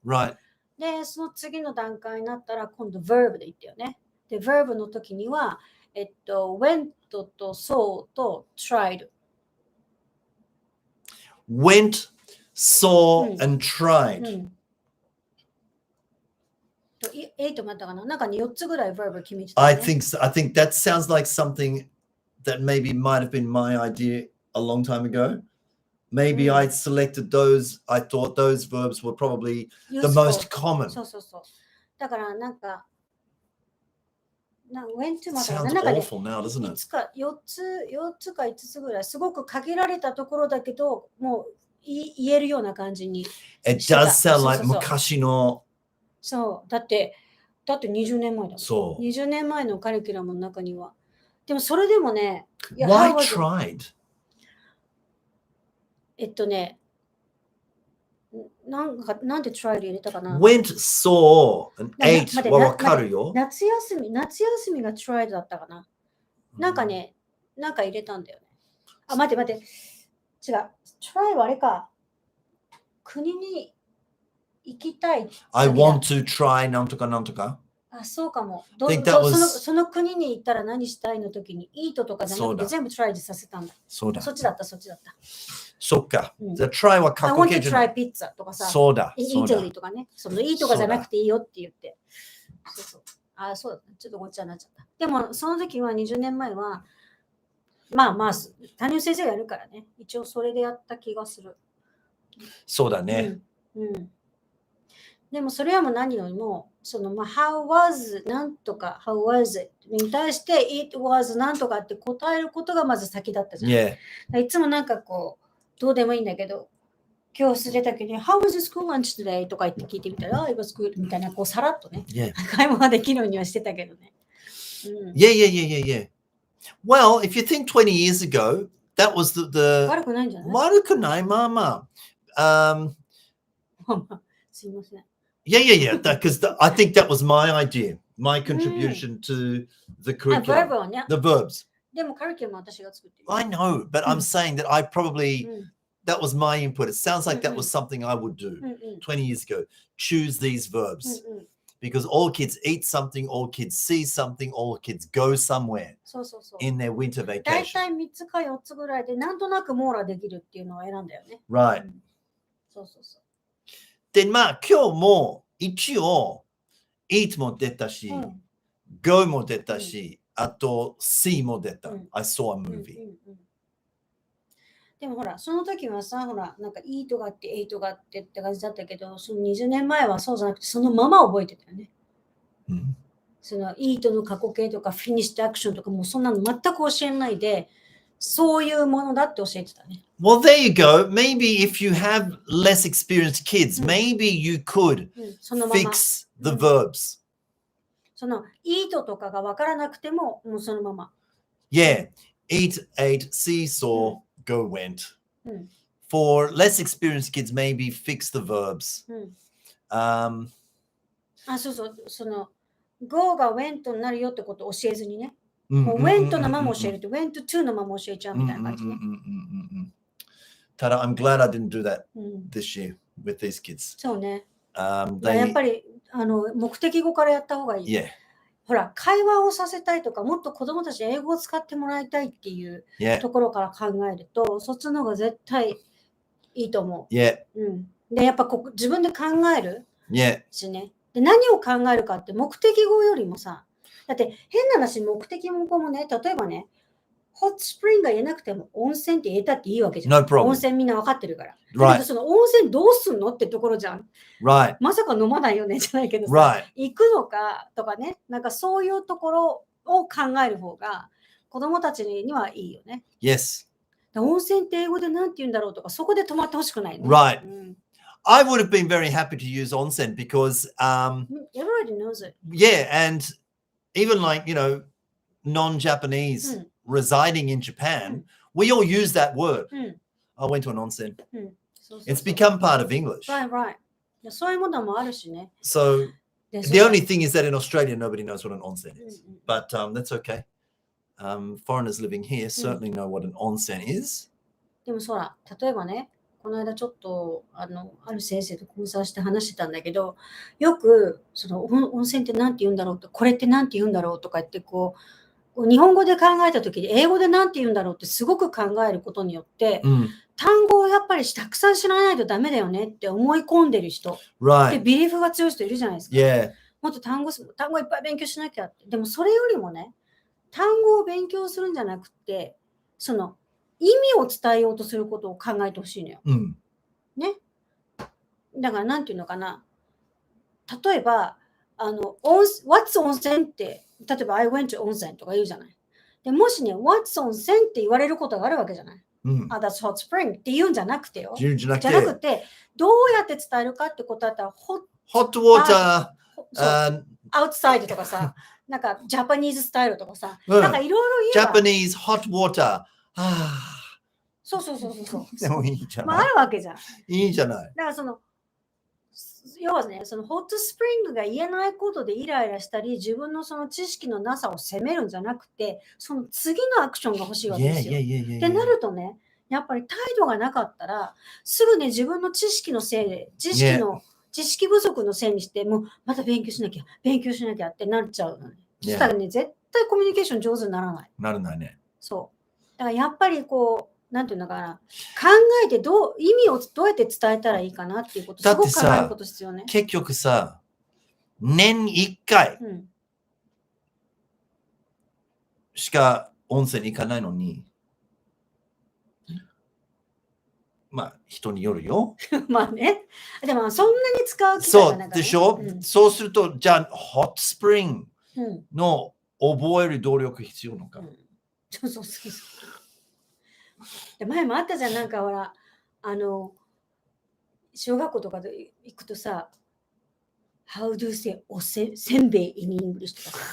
Speaker 2: で、その次の段階になったら、今度 verb で言ったよね。で、verb の時には、went と saw と tried。went,
Speaker 1: saw, and tried.
Speaker 2: 8もあったかな。なんかね、4つぐらい verb 決めてた、ね。
Speaker 1: I think that sounds like something that maybe might have been my idea a long time ago. Maybe I selected those. I thought those verbs were probably the most common.
Speaker 2: そう。だからなんか、went to また
Speaker 1: sounds awful now, doesn't it?
Speaker 2: 4つか5つぐらい、すごく限られたところだけど、もう言えるような感じに。
Speaker 1: It does sound like 昔の。
Speaker 2: そう。だって20年前だもん。
Speaker 1: そう。
Speaker 2: 20年前のカリキュラムの中には。でもそれでもね。
Speaker 1: Why tried?
Speaker 2: なんで tried 入れたかな
Speaker 1: ?went, saw, and ate はわかるよ。
Speaker 2: 夏休みが tried だったかな。なんかね、なんか入れたんだよね。待って。違う。try はあれか。国に行きたい。
Speaker 1: I want to try なんとかなんとか。
Speaker 2: そうかも。その国に行ったら何したいの時に、イートとかじゃなくて全部 try させたんだ。
Speaker 1: そうだ。
Speaker 2: そっちだった。
Speaker 1: そっか。じゃあ try は過去形じゃない。
Speaker 2: I want to try pizza とかさ。
Speaker 1: そうだ。
Speaker 2: イートリーとかね。そのイートがじゃなくていいよって言って。そう。そうだ。ちょっとごっちゃになっちゃった。でも、その時は20年前は、まあ、担任先生がやるからね。一応それでやった気がする。
Speaker 1: そうだね。
Speaker 2: でもそれはもう何よりも、how was なんとか、how was it に対して it was なんとかって答えることがまず先だったじゃん。いつもなんかこう、どうでもいいんだけど、今日忘れたけど、how was your school lunch today とか言って聞いてみたら、it was good みたいな、こうさらっとね、会話ができるようにはしてたけどね。
Speaker 1: Yeah. Well, if you think 20 years ago, that was the
Speaker 2: 悪くないんじゃない?
Speaker 1: 悪くない、まあ。
Speaker 2: すいません。
Speaker 1: Yeah. Because I think that was my idea, my contribution to the curriculum. The verbs.
Speaker 2: でもカリキュラムは私が作ってる。
Speaker 1: I know, but I'm saying that I probably that was my input. It sounds like that was something I would do 20 years ago. Choose these verbs. Because all kids eat something, all kids see something, all kids go somewhere in their winter
Speaker 2: 大
Speaker 1: vacation.
Speaker 2: 体3つか4つぐらいでなんとなく網羅できるっていうのを選んだよね。
Speaker 1: Right.
Speaker 2: そうそうそう。
Speaker 1: で、まあ今日も一応 eat も出たし、go も出たし、あと see も出た。I saw a movie.
Speaker 2: でもほら、その時はさ、ほら、なんかeatがあって、8があってって感じだったけど、その20年前はそうじゃなくて、そのまま覚えてたよね。そのeatの過去形とか finished action とかもうそんなの全く教えないで、そういうものだって教えてたね。
Speaker 1: Well, there you go. Maybe if you have less experienced kids, maybe you could fix the verbs.
Speaker 2: そのeatとかがわからなくても、もうそのまま。
Speaker 1: Yeah. Eat, ate, see, saw, go, went. For less experienced kids, maybe fix the verbs.
Speaker 2: そうそう、その go が went になるよってことを教えずにね。もう went のまま教えると went to のまま教えちゃうみたいな感じね。
Speaker 1: ただ、I'm glad I didn't do that this year with these kids.
Speaker 2: そうね。やっぱり目的語からやった方がいい。
Speaker 1: Yeah.
Speaker 2: ほら、会話をさせたいとか、もっと子供たちに英語を使ってもらいたいっていうところから考えると、そっちの方が絶対いいと思う。
Speaker 1: Yeah.
Speaker 2: で、やっぱ自分で考えるしね。
Speaker 1: Yeah.
Speaker 2: で、何を考えるかって目的語よりもさ、だって変な話、目的語もね、例えばね、ホットスプリングが言えなくても温泉って言えたっていいわけじゃん。
Speaker 1: No problem.
Speaker 2: 温泉みんな分かってるから。
Speaker 1: Right.
Speaker 2: だけどその温泉どうすんのってところじゃん。
Speaker 1: Right.
Speaker 2: まさか飲まないよねじゃないけどさ、
Speaker 1: Right.
Speaker 2: 行くのかとかね、なんかそういうところを考える方が子供たちにはいいよね。
Speaker 1: Yes.
Speaker 2: 温泉って英語で何て言うんだろうとか、そこで止まってほしくないね。
Speaker 1: Right. I would have been very happy to use onsen because
Speaker 2: everybody knows it.
Speaker 1: Yeah, and even like, you know, non-Japanese residing in Japan, we all use that word. I went to an onsen. It's become part of English.
Speaker 2: Right, right. そういうものもあるしね。
Speaker 1: So the only thing is that in Australia, nobody knows what an onsen is. But that's okay. Foreigners living here certainly know what an onsen is.
Speaker 2: でもそら、例えばね、この間ちょっとある先生とコンサーして話してたんだけど、よくその温泉って何て言うんだろうと、これって何て言うんだろうとか言ってこう日本語で考えた時に英語で何て言うんだろうってすごく考えることによって、単語をやっぱりたくさん知らないとダメだよねって思い込んでる人、でビリーフが強い人いるじゃないですか。もっと単語いっぱい勉強しなきゃって。でもそれよりもね、単語を勉強するんじゃなくて、その意味を伝えようとすることを考えてほしいのよ。ね。だからなんていうのかな。例えばWhat's 温泉って、例えば I went to 温泉とか言うじゃない。でもしね、What's 温泉って言われることがあるわけじゃない。That's hot spring って言うんじゃなくてよ。じゃなくて、どうやって伝えるかってことだったら、
Speaker 1: hot water
Speaker 2: outside とかさ、なんかジャパニーズスタイルとかさ、なんかいろいろ言えば。
Speaker 1: Japanese hot water。
Speaker 2: そうそうそうそう。
Speaker 1: でもいいじゃない。
Speaker 2: まああるわけじゃん。
Speaker 1: いいじゃない。
Speaker 2: だからその要はね、そのホットスプリングが言えないことでイライラしたり、自分のその知識のなさを責めるんじゃなくて、その次のアクションが欲しいわけですよ。ってなるとね、やっぱり態度がなかったら、すぐね、自分の知識のせいで、知識不足のせいにして、もうまた勉強しなきゃってなっちゃうのね。そしたらね、絶対コミュニケーション上手にならない。
Speaker 1: ならないね。
Speaker 2: そう。だからやっぱりこう、なんていうのかな、考えて意味をどうやって伝えたらいいかなっていうこと、すごく考えること必要ね。
Speaker 1: 結局さ、年1回しか温泉に行かないのに、まあ人によるよ。
Speaker 2: まあね。でもそんなに使う機会がなかった、ね。そう
Speaker 1: でしょ、そうすると、じゃあ、ホットスプリングの覚える努力必要のか。
Speaker 2: そうそう。で前もあったじゃん、なんかほら、小学校とかで行くとさ、How do you say せんべい in English とかさ、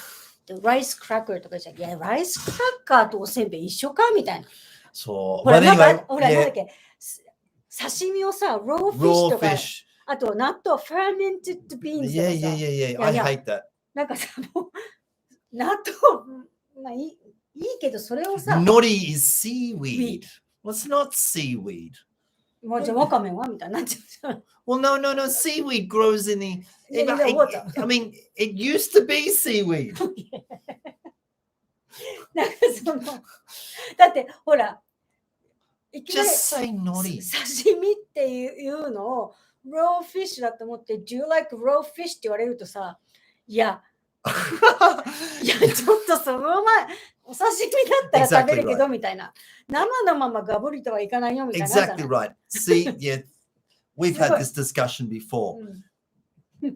Speaker 2: Rice cracker とかじゃん。いや、ライスクラッカーとおせんべい一緒かみたいな。
Speaker 1: そう。
Speaker 2: ほら、なんだっけ、刺身をさ、ローフィッシュとか、あと納豆、ファーメンテッドビーンズとかさ。
Speaker 1: I hate that.
Speaker 2: なんかさ、もう、納豆、まあいいけど、それをさ。
Speaker 1: Nori is seaweed. Well, it's not seaweed.
Speaker 2: じゃあワカメはみたいになっちゃうじゃん。
Speaker 1: Well, no. Seaweed grows in the. I mean, it used to be seaweed.
Speaker 2: なんかだってほら、いきなり
Speaker 1: Just say naughty.
Speaker 2: 刺身っていうのを raw fish だと思って Do you like raw fish って言われるとさ、いやちょっとその前お刺身だったら食べるけどみたいな、生のままガブリとはいかないよみたいな。
Speaker 1: Exactly right. See, yeah, we've had this discussion before.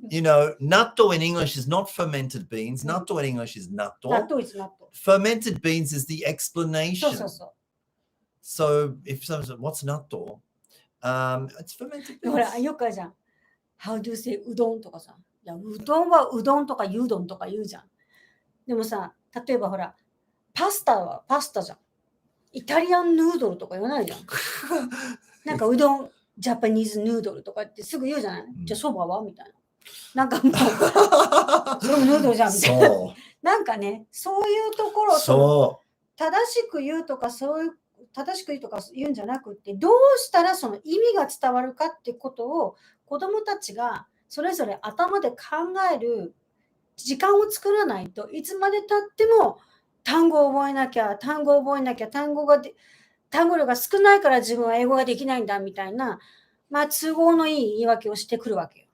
Speaker 1: You know, natto in English is not fermented beans. Natto in English is natto.
Speaker 2: Natto is natto.
Speaker 1: Fermented beans is the explanation. So if someone says, what's natto? It's fermented beans.
Speaker 2: ほら、よくあるじゃん。How do you say うどんとかさ。いや、うどんはうどんとかゆうどんとか言うじゃん。でもさ、例えばほら、パスタはパスタじゃん。イタリアンヌードルとか言わないじゃん。なんかうどん、ジャパニーズヌードルとかってすぐ言うじゃない、じゃあそばはみたいな。なんかもう、それもヌードルじゃんみたいな。なんかね、そういうところを正しく言うとか、正しく言うとか言うんじゃなくて、どうしたらその意味が伝わるかってことを子どもたちがそれぞれ頭で考える時間を作らないといつまで経っても単語を覚えなきゃ、単語量が少ないから自分は英語ができないんだみたいな、まあ都合のいい言い訳をしてくるわけよ。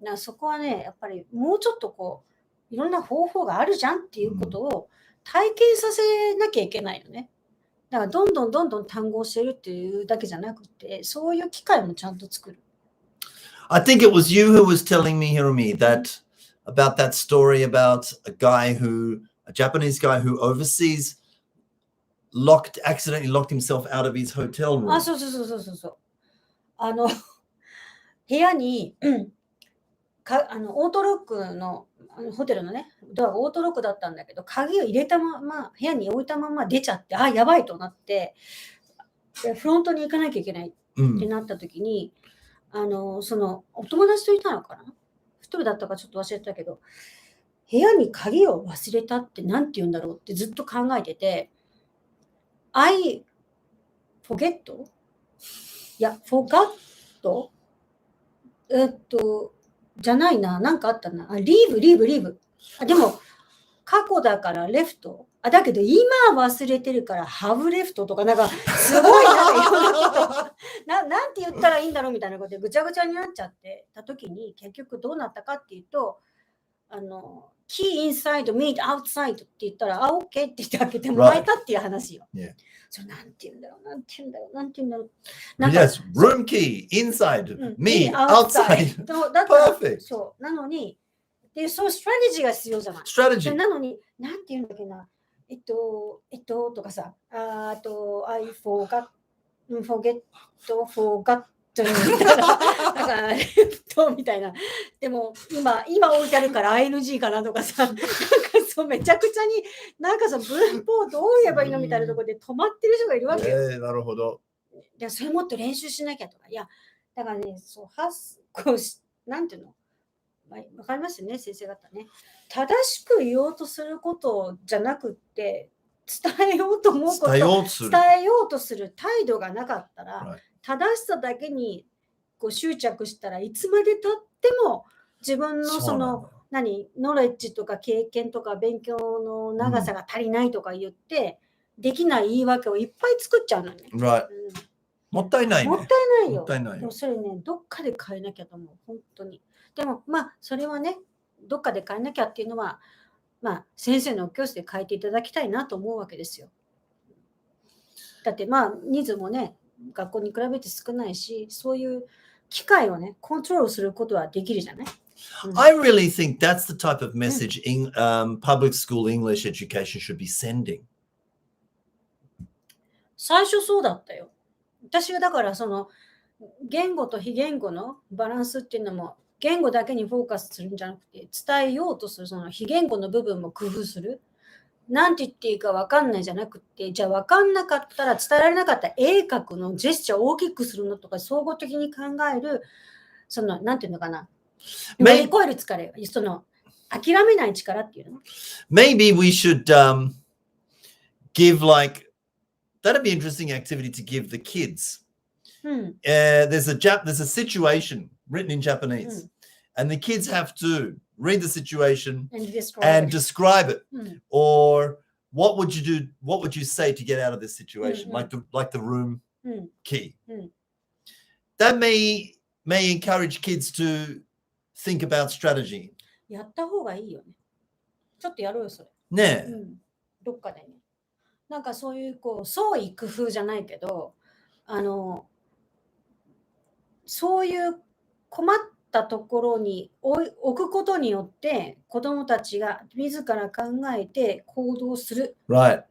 Speaker 2: だからそこはね、やっぱりもうちょっとこういろんな方法があるじゃんっていうことを体験させなきゃいけないよね。だからどんどん単語を教えるっていうだけじゃなくて、そういう機会もちゃんと作る。
Speaker 1: I think it was you who was telling me, Hiromi, that about that story about a Japanese guy who overseas accidentally locked himself out of his hotel room.
Speaker 2: そう。部屋にオートロックのホテルのね、ドアがオートロックだったんだけど、鍵を入れたまま、部屋に置いたまま出ちゃって、やばいとなって、フロントに行かなきゃいけないってなった時に、そのお友達といたのかな、一人だったかちょっと忘れたけど、部屋に鍵を忘れたって何て言うんだろうってずっと考えてて、I forget? いや、forgot? じゃないな、なんかあったな。leave。でも、過去だから left。だけど今忘れてるから have left とか、なんかすごいなんて言ったらいいんだろうみたいなことでぐちゃぐちゃになっちゃってた時に、結局どうなったかっていうと、key inside, meet outside って言ったら、OK って言って開けてもらえたっていう話よ。それなんて言うんだろう。
Speaker 1: Yes, room key, inside, me, outside. Perfect.
Speaker 2: そう。なのに、そうストラテジーが必要じゃない。
Speaker 1: Strategy.
Speaker 2: なのに、なんて言うんだっけな。とかさ、I forget みたいな。だから、みたいな。でも、今置いてあるから ING かなとかさ、なんかそうめちゃくちゃに、なんかさ、文法どう言えばいいのみたいなところで止まってる人がいるわけよ。
Speaker 1: なるほど。
Speaker 2: それもっと練習しなきゃとか。いや、だからね、なんていうの、わかりますよね、先生方ね。正しく言おうとすることじゃなくって、伝えようと思うこと、伝えようとする態度がなかったら、正しさだけに執着したらいつまでたっても自分のノレッジとか経験とか勉強の長さが足りないとか言って、できない言い訳をいっぱい作っちゃうのね。
Speaker 1: もったいないね。
Speaker 2: もったいないよ。
Speaker 1: で
Speaker 2: もそれね、どっかで変えなきゃと思う、本当に。でもそれはね、どっかで変えなきゃっていうのは、先生の教室で変えていただきたいなと思うわけですよ。だって人数もね、学校に比べて少ないし、そういう機会をね、コントロールすることはできるじゃない。
Speaker 1: I really think that's the type of message public school English education should be sending.
Speaker 2: 最初そうだったよ。私はだから言語と非言語のバランスっていうのも、言語だけにフォーカスするんじゃなくて、伝えようとする非言語の部分も工夫する。なんて言っていいか分かんないじゃなくて、じゃあ分かんなかったら、伝えられなかったら絵描くの、ジェスチャーを大きくするのとか、総合的に考える、なんていうのかな、乗り越える疲れ、諦めない力っていうの。
Speaker 1: Maybe we should give that'd be an interesting activity to give the kids. there's a situation written in Japanese, and the kids have to read the situation and describe it. Or what would you do? What would you say to get out of this situation? Like the room key. That may encourage kids to think about strategy.
Speaker 2: やった方がいいよね。ちょっとやろうよ、それ。
Speaker 1: ねえ。
Speaker 2: どっかでね。なんかそういう創意工夫じゃないけど、そういう困ったところに置くことによって子どもたちが自ら考えて行動する。
Speaker 1: Right.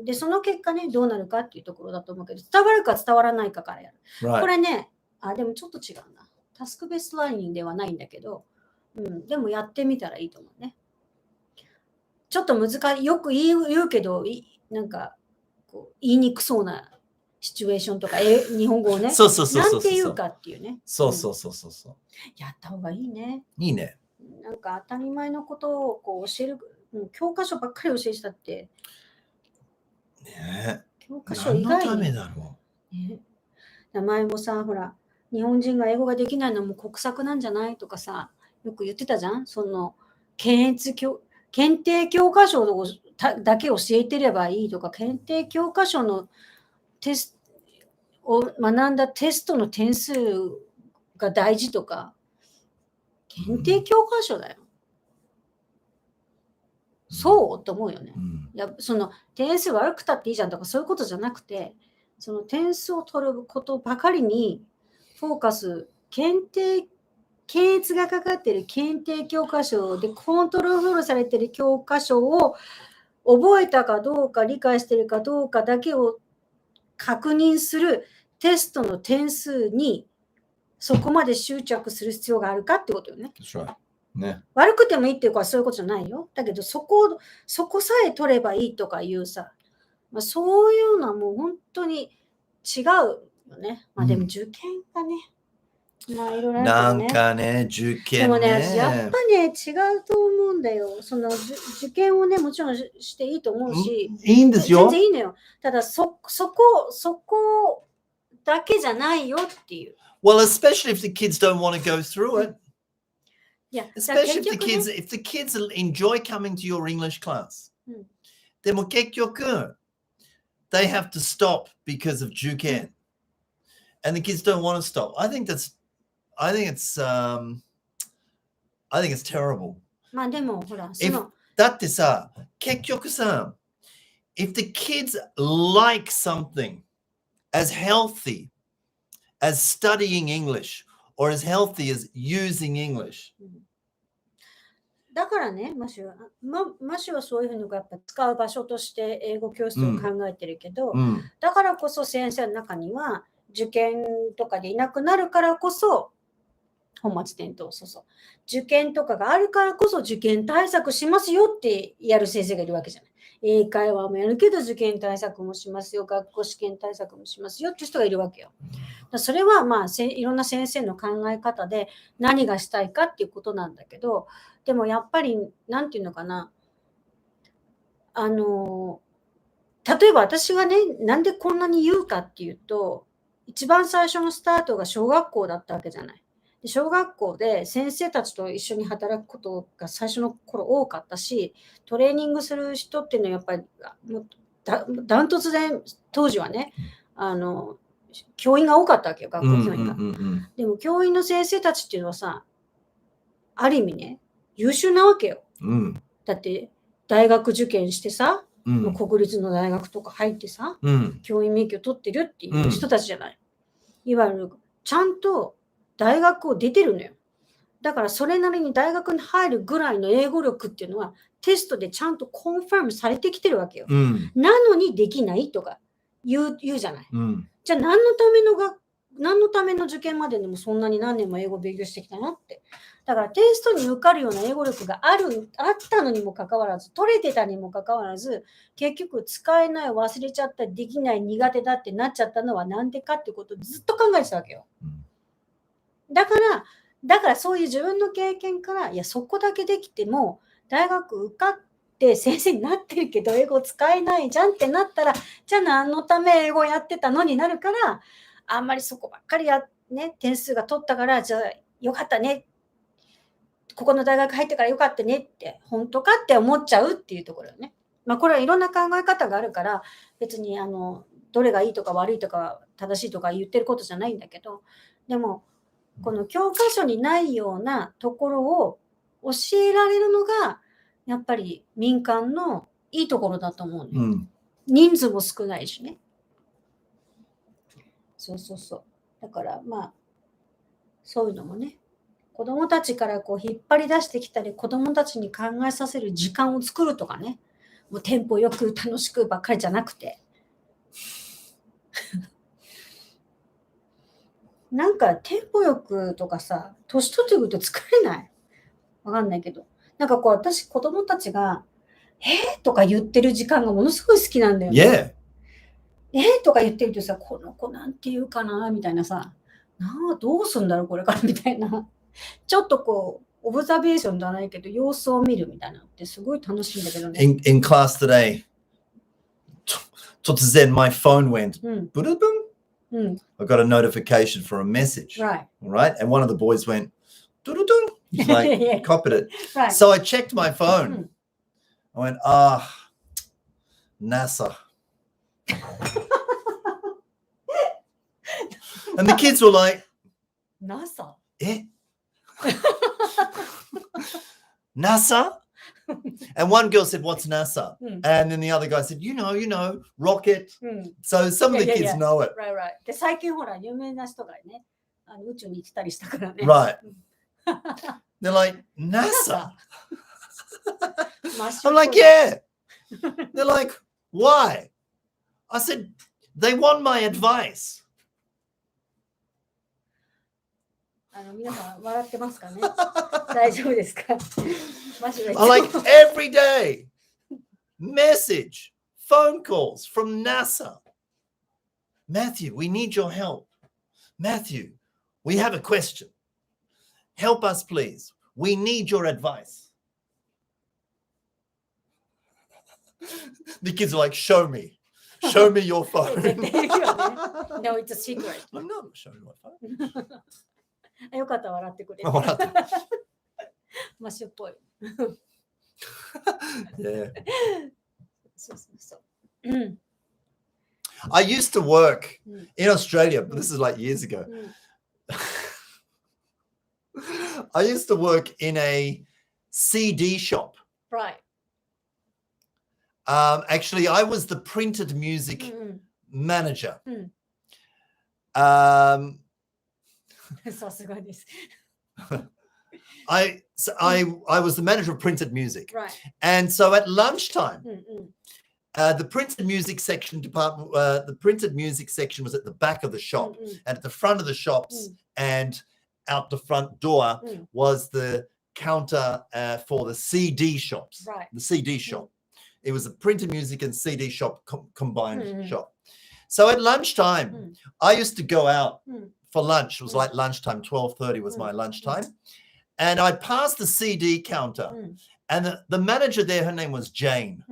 Speaker 2: で、その結果ね、どうなるかっていうところだと思うけど、伝わるか伝わらないかからやる。
Speaker 1: Right.
Speaker 2: これね、でもちょっと違うな。タスクベースラーニングではないんだけど、でもやってみたらいいと思うね。ちょっと難しい、よく言うけど、なんか言いにくそうなシチュエーションとか、日本語をね、なんて言うかっていうね。
Speaker 1: そう。
Speaker 2: やった方がいいね。
Speaker 1: いいね。
Speaker 2: なんか当たり前のことを教える、教科書ばっかり教えてたって。
Speaker 1: ね、
Speaker 2: 教科書以外
Speaker 1: 何のためだろ
Speaker 2: う。ね、名前もさ、ほら、日本人が英語ができないのも国策なんじゃないとかさ、よく言ってたじゃん。その検定教科書だけ教えてればいいとか、検定教科書のテストを学んだテストの点数が大事とか、検定教科書だよ。そうと思うよね。いや、その点数悪くたっていいじゃんとかそういうことじゃなくて、その点数を取ることばかりにフォーカス、検閲がかかっている検定教科書でコントロールされている教科書を覚えたかどうか理解しているかどうかだけを確認するテストの点数にそこまで執着する必要があるかってことよね。
Speaker 1: That's right. ね、
Speaker 2: 悪くてもいいっていうかそういうことじゃないよ。だけどそこさえ取ればいいとかいうさ、そういうのはもう本当に違うよね。でも受験がね、いろいろあるけどね。
Speaker 1: なんかね、受験ね。
Speaker 2: でもね、やっぱね、違うと思うんだよ。その受験をね、もちろんしていいと思うし、
Speaker 1: いいんですよ。
Speaker 2: 全然いいのよ。ただそこだけじゃないよっていう。
Speaker 1: Well, especially if the kids don't want to go through it.
Speaker 2: Yeah,
Speaker 1: especially if the kids enjoy coming to your English class. でも結局 they have to stop because of 受験 and the kids don't want to stop. I think it's terrible.
Speaker 2: でもほら、
Speaker 1: だってさ、結局さ、if the kids like something as healthy as studying English or as healthy as using English.
Speaker 2: だからね、マシュはそういうふうにやっぱ使う場所として英語教室を考えてるけど、だからこそ先生の中には受験とかでいなくなるからこそ本末転倒、受験とかがあるからこそ受験対策しますよってやる先生がいるわけじゃない。英会話もやるけど受験対策もしますよ、学校試験対策もしますよって人がいるわけよ。それはいろんな先生の考え方で何がしたいかっていうことなんだけど、でもやっぱりなんていうのかな、例えば私がね、なんでこんなに言うかっていうと、一番最初のスタートが小学校だったわけじゃない。小学校で先生たちと一緒に働くことが最初の頃多かったし、トレーニングする人っていうのはやっぱりダントツで当時はね、教員が多かったわけよ、学校教員が。でも教員の先生たちっていうのはさ、ある意味ね、優秀なわけよ。だって大学受験してさ、国立の大学とか入ってさ、教員免許取ってるっていう人たちじゃない。いわゆるちゃんと大学を出てるのよ。だからそれなりに大学に入るぐらいの英語力っていうのはテストでちゃんとコンファームされてきてるわけよ。なのにできないとか言うじゃない。じゃあ何のための受験までにもそんなに何年も英語を勉強してきたのって。だからテストに受かるような英語力があったのにもかかわらず、取れてたにもかかわらず、結局使えない、忘れちゃった、できない、苦手だってなっちゃったのはなんでかってことをずっと考えてたわけよ。だからそういう自分の経験から、いや、そこだけできても、大学受かって先生になってるけど、英語使えないじゃんってなったら、じゃあ何のため英語やってたのになるから、あんまりそこばっかり点数が取ったから、じゃあよかったね。ここの大学入ってからよかったねって、本当かって思っちゃうっていうところよね。これはいろんな考え方があるから、別にどれがいいとか悪いとか正しいとか言ってることじゃないんだけど、でも、この教科書にないようなところを教えられるのが、やっぱり民間のいいところだと思うね。人数も少ないしね。そうそうそう。だからそういうのもね、子どもたちから引っ張り出してきたり、子どもたちに考えさせる時間を作るとかね、もうテンポよく楽しくばっかりじゃなくて。なんかテンポよくとかさ、年取ってくると疲れない？わかんないけど。なんか私、子供たちが、とか言ってる時間がものすごい好きなんだよね。とか言ってるとさ、この子なんて言うかなみたいなさ、どうすんだろうこれからみたいな。ちょっとオブザベーションじゃないけど、様子を見るみたいなのってすごい楽しいんだけどね。
Speaker 1: In class today, 突然 my phone went, I got a notification for a message. Right? And one of the boys went, he's like, copied it. So I checked my phone. I went, NASA. And the kids were like,
Speaker 2: NASA?
Speaker 1: NASA? And one girl said, what's NASA? And then the other guy said, you know, rocket. So some of the kids know it.
Speaker 2: Right. で、最近ほら、有名な人がね、宇宙に行ってたりしたからね。
Speaker 1: Right. They're like, NASA? I'm like, yeah. They're like, why? I said, they want my advice.
Speaker 2: 皆さん笑ってますかね？大丈夫ですか？
Speaker 1: I like every day message, phone calls from NASA. Matthew, we need your help. Matthew, we have a question. Help us, please. We need your advice. The kids are like, show me. Show me your phone.
Speaker 2: No, it's a secret.
Speaker 1: I'm not showing my phone.
Speaker 2: よかったら笑ってくれ。マッシュっぽい。
Speaker 1: Yeah.
Speaker 2: そうそうそう。
Speaker 1: I used to work in Australia, but this is like years ago. I used to work in a CD shop.
Speaker 2: Right.
Speaker 1: Actually, I was the printed music manager.
Speaker 2: さすがです。
Speaker 1: I was the manager of printed music.
Speaker 2: Right.
Speaker 1: And so at lunchtime, the printed music section department, the printed music section was at the back of the shop. And at the front of the shops and out the front door was the counter for the CD shops.
Speaker 2: Right.
Speaker 1: The CD shop. It was a printed music and CD shop combined shop. So at lunchtime, I used to go out for lunch. It was like lunchtime, 12:30 was my lunchtime. And I'd pass the CD counter. And the manager there, her name was Jane.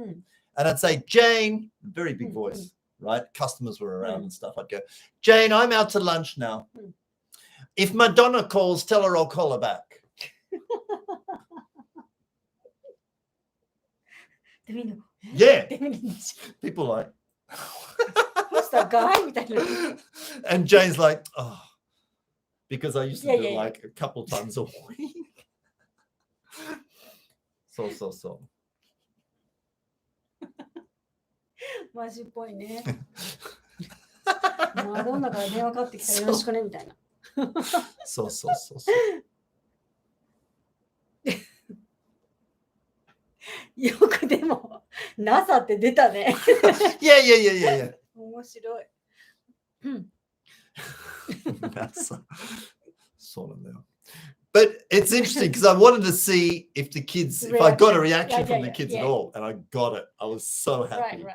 Speaker 1: And I'd say, Jane, very big voice, right? Customers were around and stuff. I'd go, Jane, I'm out to lunch now. If Madonna calls, tell her I'll call her back. Yeah. People like,
Speaker 2: who's that guy?
Speaker 1: And Jane's like, oh, because I used to do it like a couple times a week. So.
Speaker 2: マジっぽいね。マドンナから電話かかってきたらよろしくねみたいな。
Speaker 1: そう。
Speaker 2: よくでも NASA って出たね。
Speaker 1: いや。
Speaker 2: 面白い。
Speaker 1: NASA. そうなんだよ。But it's interesting because I wanted to see if the kids, if I got a reaction from the kids at all, and I got it. I was so happy.
Speaker 2: Right.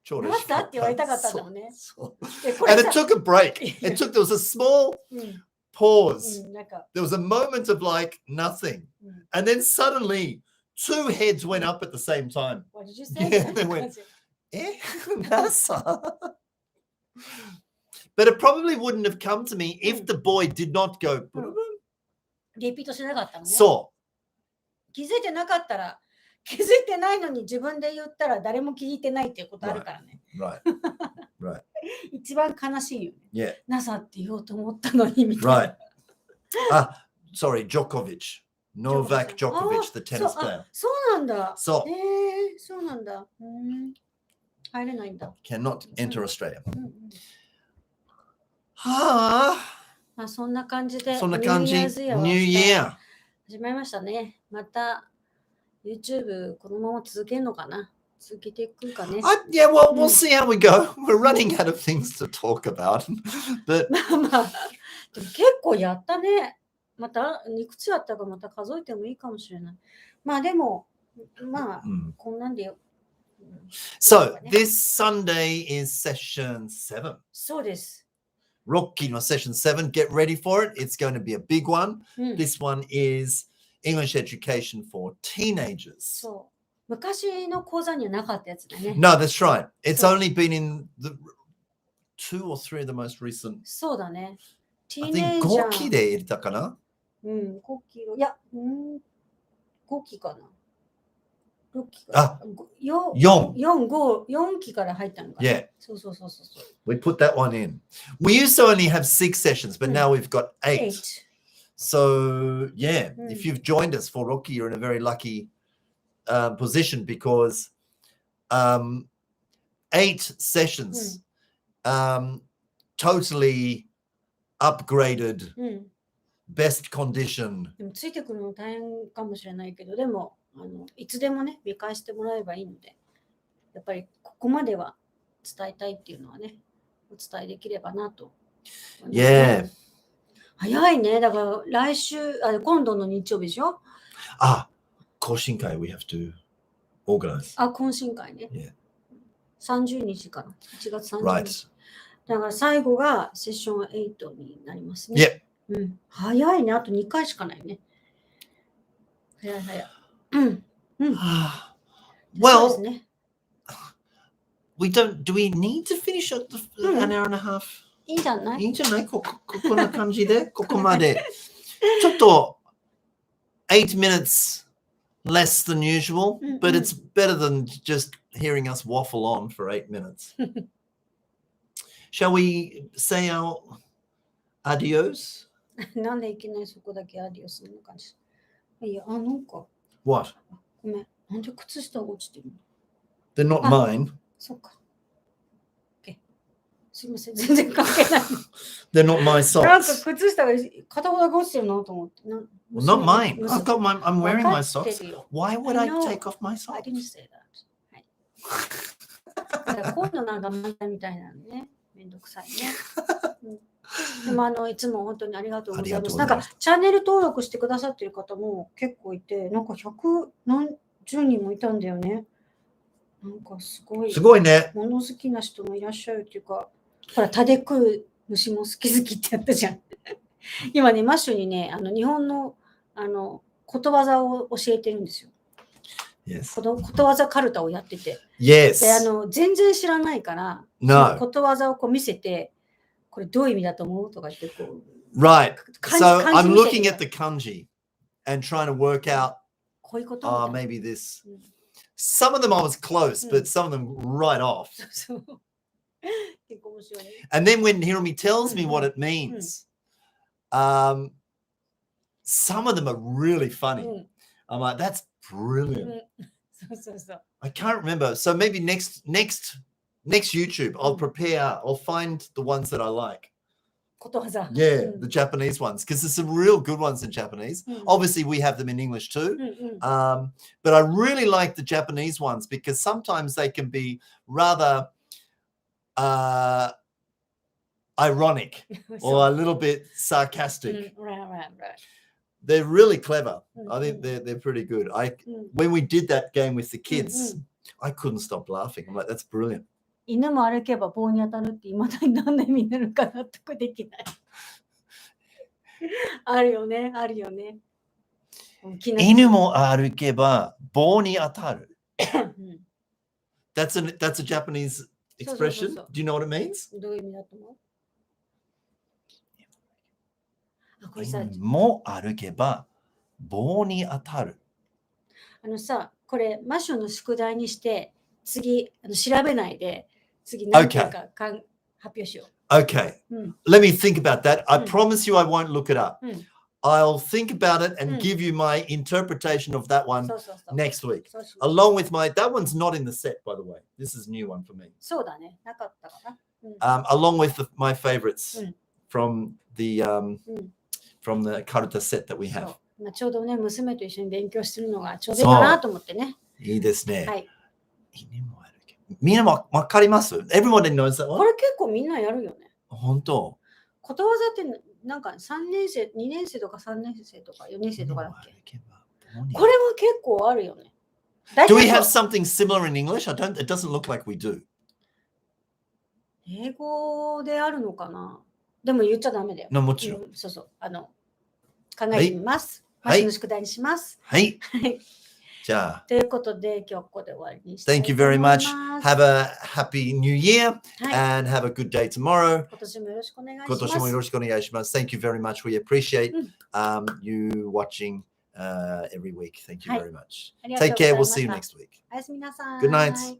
Speaker 1: 超嬉しかった。
Speaker 2: NASA って言われたかったんだもんね。
Speaker 1: And it took a break. There was a small pause. There was a moment of like nothing. And then suddenly 2 heads went up at the same time.
Speaker 2: What did you say?
Speaker 1: Yeah, they went, NASA? But it probably wouldn't have come to me if the boy did not go.
Speaker 2: リピートしなかったのね。
Speaker 1: そう。
Speaker 2: 気づいてなかったら、気づいてないのに自分で言ったら誰も聞いてないっていうことあるからね。
Speaker 1: Right.
Speaker 2: 一番悲しいよね。
Speaker 1: Yeah.
Speaker 2: NASA って言おうと思ったのにみたい
Speaker 1: な。Sorry, Djokovic. Novak Djokovic, the tennis player.
Speaker 2: そうなんだ。
Speaker 1: そう。
Speaker 2: そうなんだ。入れないんだ。
Speaker 1: Cannot enter Australia.
Speaker 2: まあそんな感じで、
Speaker 1: そんな感じ。
Speaker 2: ニューイヤー始まりましたね。また YouTube このまま続けるのかな。続けていくかね。
Speaker 1: Yeah, well, we'll see how we go. We're running out of things to talk about. But
Speaker 2: まあでも結構やったね。またいくつやったかまた数えてもいいかもしれない。まあでもまあ、こんなんでよ。
Speaker 1: So this Sunday is session 7.
Speaker 2: そうです。
Speaker 1: Rocky no session 7. Get ready for it. It's going to be a big one. This one is English education for teenagers.
Speaker 2: そう。昔の講座にはなかったやつだね。
Speaker 1: No, that's right. It's only been in the 2 or 3 of the most recent.
Speaker 2: そうだね。
Speaker 1: I think 5期で入れたかな？5
Speaker 2: 期。いや、5期かな。6期か
Speaker 1: な。
Speaker 2: 4期から入ったのかな。
Speaker 1: Yeah.
Speaker 2: そう。
Speaker 1: We put that one in. We used to only have 6 sessions, but now we've got 8. So, yeah, if you've joined us for Rocky, you're in a very lucky position because 8 sessions totally upgraded best condition.
Speaker 2: でもついてくるの大変かもしれないけど、でもいつでもね見返してもらえばいいので、やっぱりここまでは伝えたいっていうのはねお伝えできればなと。
Speaker 1: Yeah.
Speaker 2: 早いね。だから来週今度の日曜日でしょ。
Speaker 1: 懇親会 we have to organize.
Speaker 2: 懇親会ね。
Speaker 1: Yeah.
Speaker 2: 30日かな。1月30日。
Speaker 1: Right.
Speaker 2: だから最後がセッション8になりますね。早いね。あと2回しかないね。早い。
Speaker 1: Well, do we need to finish at an hour and a half?
Speaker 2: いいんじゃない？
Speaker 1: いいんじゃない？こんな感じで、ここまで。ちょっと8 minutes less than usual, but it's better than just hearing us waffle on for 8 minutes. Shall we say our adios?
Speaker 2: なんでいきなりそこだけアディオスの感じ。いや、なんか。
Speaker 1: What?
Speaker 2: ごめん。なんで靴下が落ちてるの？
Speaker 1: They're not mine.
Speaker 2: そっか。すいません、全然関係ない。
Speaker 1: They're not my socks.
Speaker 2: なんか靴下が片方だけ落ちてるなと思って。
Speaker 1: Well, not mine. I'm wearing my socks. Why would I take off my socks?
Speaker 2: I didn't say that. はい。こういうのなんか漫才みたいなのね。めんどくさいね。でもいつも本当にありがとうございます。なんかチャンネル登録してくださってる方も結構いて、なんか100何十人もいたんだよね。なんかすごい
Speaker 1: ね。
Speaker 2: 物好きな人もいらっしゃるっていうか、ほら、タデ食う虫も好きってやったじゃん。今ね、マッシュにね、日本のことわざを教えてるんですよ。
Speaker 1: Yes.
Speaker 2: ことわざカルタをやってて。
Speaker 1: Yes.
Speaker 2: で全然知らないから、
Speaker 1: No.
Speaker 2: ことわざをこう見せて、これどういう意味だと思うとか言ってこう。
Speaker 1: Right. So I'm looking at the kanji and trying to work out,
Speaker 2: こういうこと
Speaker 1: maybe this. Some of them I was close, but some of them right off. And then when Hiromi tells me what it means, some of them are really funny. I'm like, that's brilliant. I can't remember. So maybe next YouTube, I'll find the ones that I like. Yeah, the Japanese ones, because there's some real good ones in Japanese. Obviously, we have them in English too. But I really like the Japanese ones because sometimes they can be rather ironic or a little bit sarcastic.
Speaker 2: Right.
Speaker 1: They're really clever. I think they're pretty good. When we did that game with the kids, I couldn't stop laughing. I'm like, that's brilliant.
Speaker 2: 犬も歩けば棒に当たるって未だに何の意味になるか納得できない。あるよね。
Speaker 1: 犬も歩けば棒に当たる。That's a Japanese expression. Do you know what it means?
Speaker 2: どういう意味だと思う？これさ、
Speaker 1: 犬も歩けば棒に当たる。
Speaker 2: これ、マッシュの宿題にして、次、調べないで、次何ていうか、発表しよう。
Speaker 1: Okay. Let me think about that. I promise you I won't look it up. I'll think about it and give you my interpretation of that one next week. Along with that one's not in the set, by the way. This is a new one for me.
Speaker 2: そうだね。なかったか
Speaker 1: な。Along with my favorites from the Karuta set that we have.
Speaker 2: ちょうどね、娘と一緒に勉強してるのがちょうどいいかなと思ってね。
Speaker 1: いいですね。はい。みんなわかります？ Everybody knows that one?
Speaker 2: これ結構みんなやるよね。
Speaker 1: 本当？
Speaker 2: ことわざってなんか3年生、2年生とか3年生とか4年生とかだっけ？これも結構あるよね。
Speaker 1: Do we have something similar in English? It doesn't look like we do.
Speaker 2: 英語であるのかな？でも言っちゃダメだよ。
Speaker 1: もちろん。
Speaker 2: そうそう。考えてみます。マシの宿題にします。
Speaker 1: はい。じゃあ。
Speaker 2: ということで、今日ここで終わりにしたい
Speaker 1: Thank you very much. Have a happy new year and have a good day tomorrow.
Speaker 2: 今年もよろしくお願いします。
Speaker 1: 今年もよろしくお願いします。Thank you very much. We appreciate you watching every week. Thank you very much. Take care. We'll see you next week.
Speaker 2: おやすみなさい。
Speaker 1: Good night.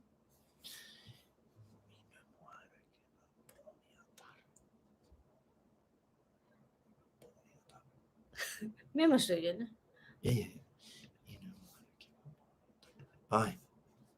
Speaker 2: メモしといてね。
Speaker 1: いやいや。はい。